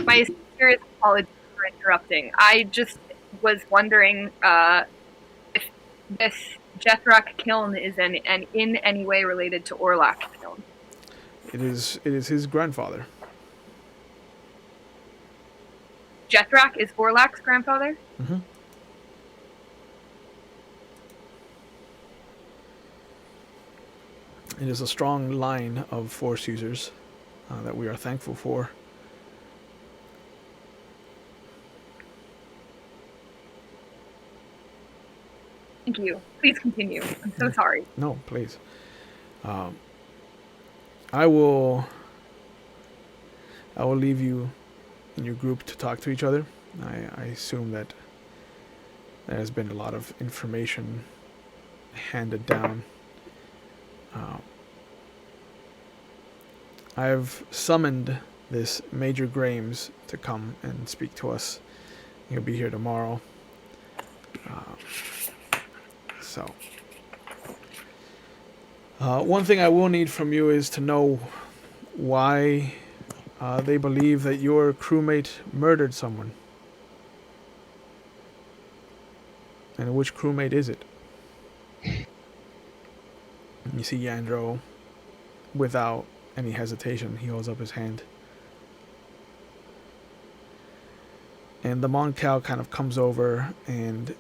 My serious apologies for interrupting. I just was wondering if this Jethrak kiln is in any way related to Orlak kiln. It is his grandfather. Jethrak is Orlak's grandfather? Mm-hmm. It is a strong line of Force users that we are thankful for. Thank you. Please continue. I'm so sorry. No, please. I will leave you in your group to talk to each other. I assume that there has been a lot of information handed down. I've summoned this Major Grames to come and speak to us. He'll be here tomorrow. One thing I will need from you is to know why they believe that your crewmate murdered someone. And which crewmate is it? You see Yandro, without any hesitation, he holds up his hand. And the Moncal kind of comes over and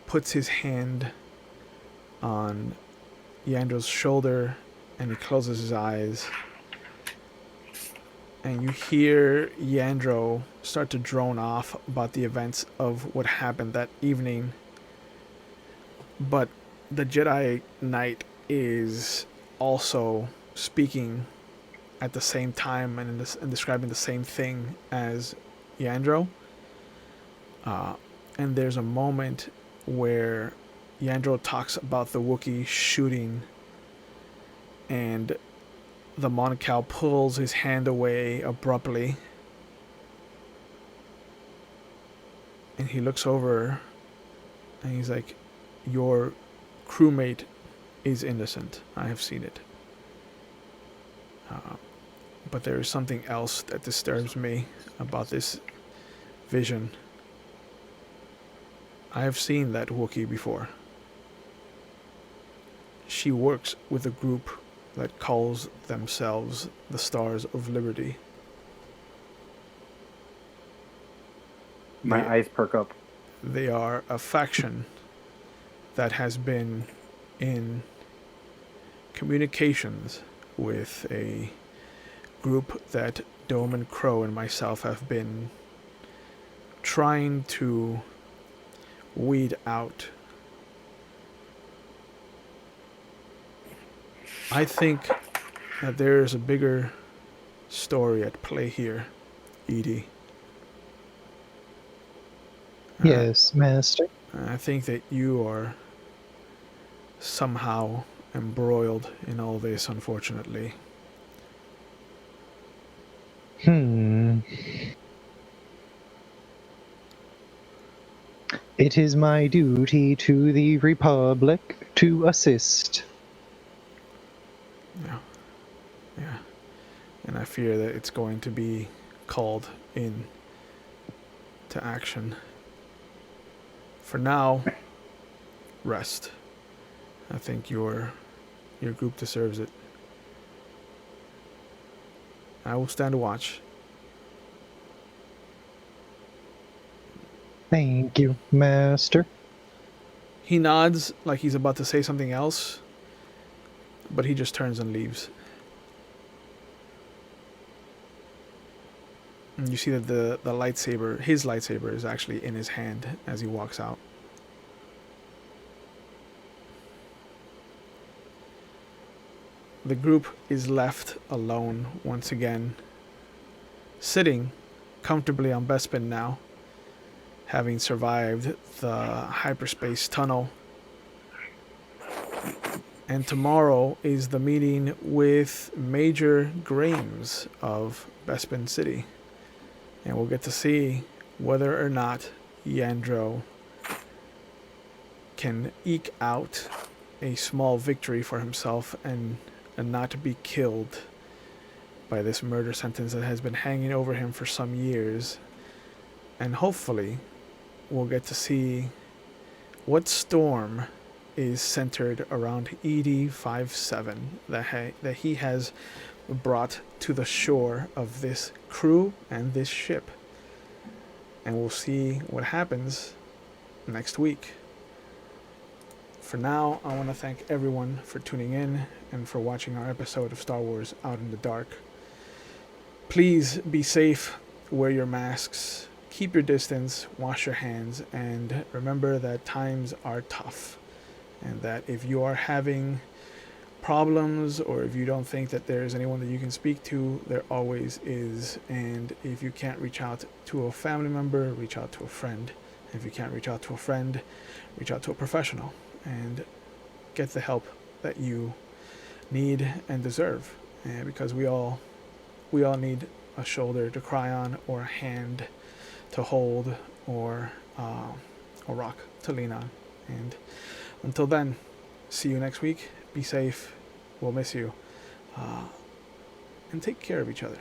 puts his hand on Yandro's shoulder, and he closes his eyes. And you hear Yandro start to drone off about the events of what happened that evening. But the Jedi Knight is also speaking at the same time and describing the same thing as Yandro. And there's a moment where Yandro talks about the Wookiee shooting, and the Moncal pulls his hand away abruptly, and he looks over and he's like, "Your crewmate is innocent. I have seen it. But there is something else that disturbs me about this vision. I have seen that Wookiee before. She works with a group that calls themselves the Stars of Liberty." My eyes perk up. They are a faction that has been in communications with a group that Dome and Crow and myself have been trying to weed out. I think that there is a bigger story at play here, Edie. Yes, Master. I think that you are somehow embroiled in all this, unfortunately. It is my duty to the Republic to assist. Yeah. And I fear that it's going to be called in to action. For now, rest. I think your group deserves it. I will stand watch. Thank you, Master. He nods like he's about to say something else, but he just turns and leaves. And you see that the lightsaber, his lightsaber, is actually in his hand as he walks out. The group is left alone once again, sitting comfortably on Bespin now, having survived the hyperspace tunnel. And tomorrow is the meeting with Major Grames of Bespin City. And we'll get to see whether or not Yandro can eke out a small victory for himself and and not to be killed by this murder sentence that has been hanging over him for some years. And hopefully, we'll get to see what storm is centered around ED-57 that he has brought to the shore of this crew and this ship. And we'll see what happens next week. For now, I want to thank everyone for tuning in and for watching our episode of Star Wars Out in the Dark. Please be safe, wear your masks, keep your distance, wash your hands, and remember that times are tough. And that if you are having problems or if you don't think that there's anyone that you can speak to, there always is. And if you can't reach out to a family member, reach out to a friend. If you can't reach out to a friend, reach out to a professional and get the help that you need and deserve. And because we all need a shoulder to cry on, or a hand to hold, or a rock to lean on. And until then, see you next week. Be safe. We'll miss you. And take care of each other.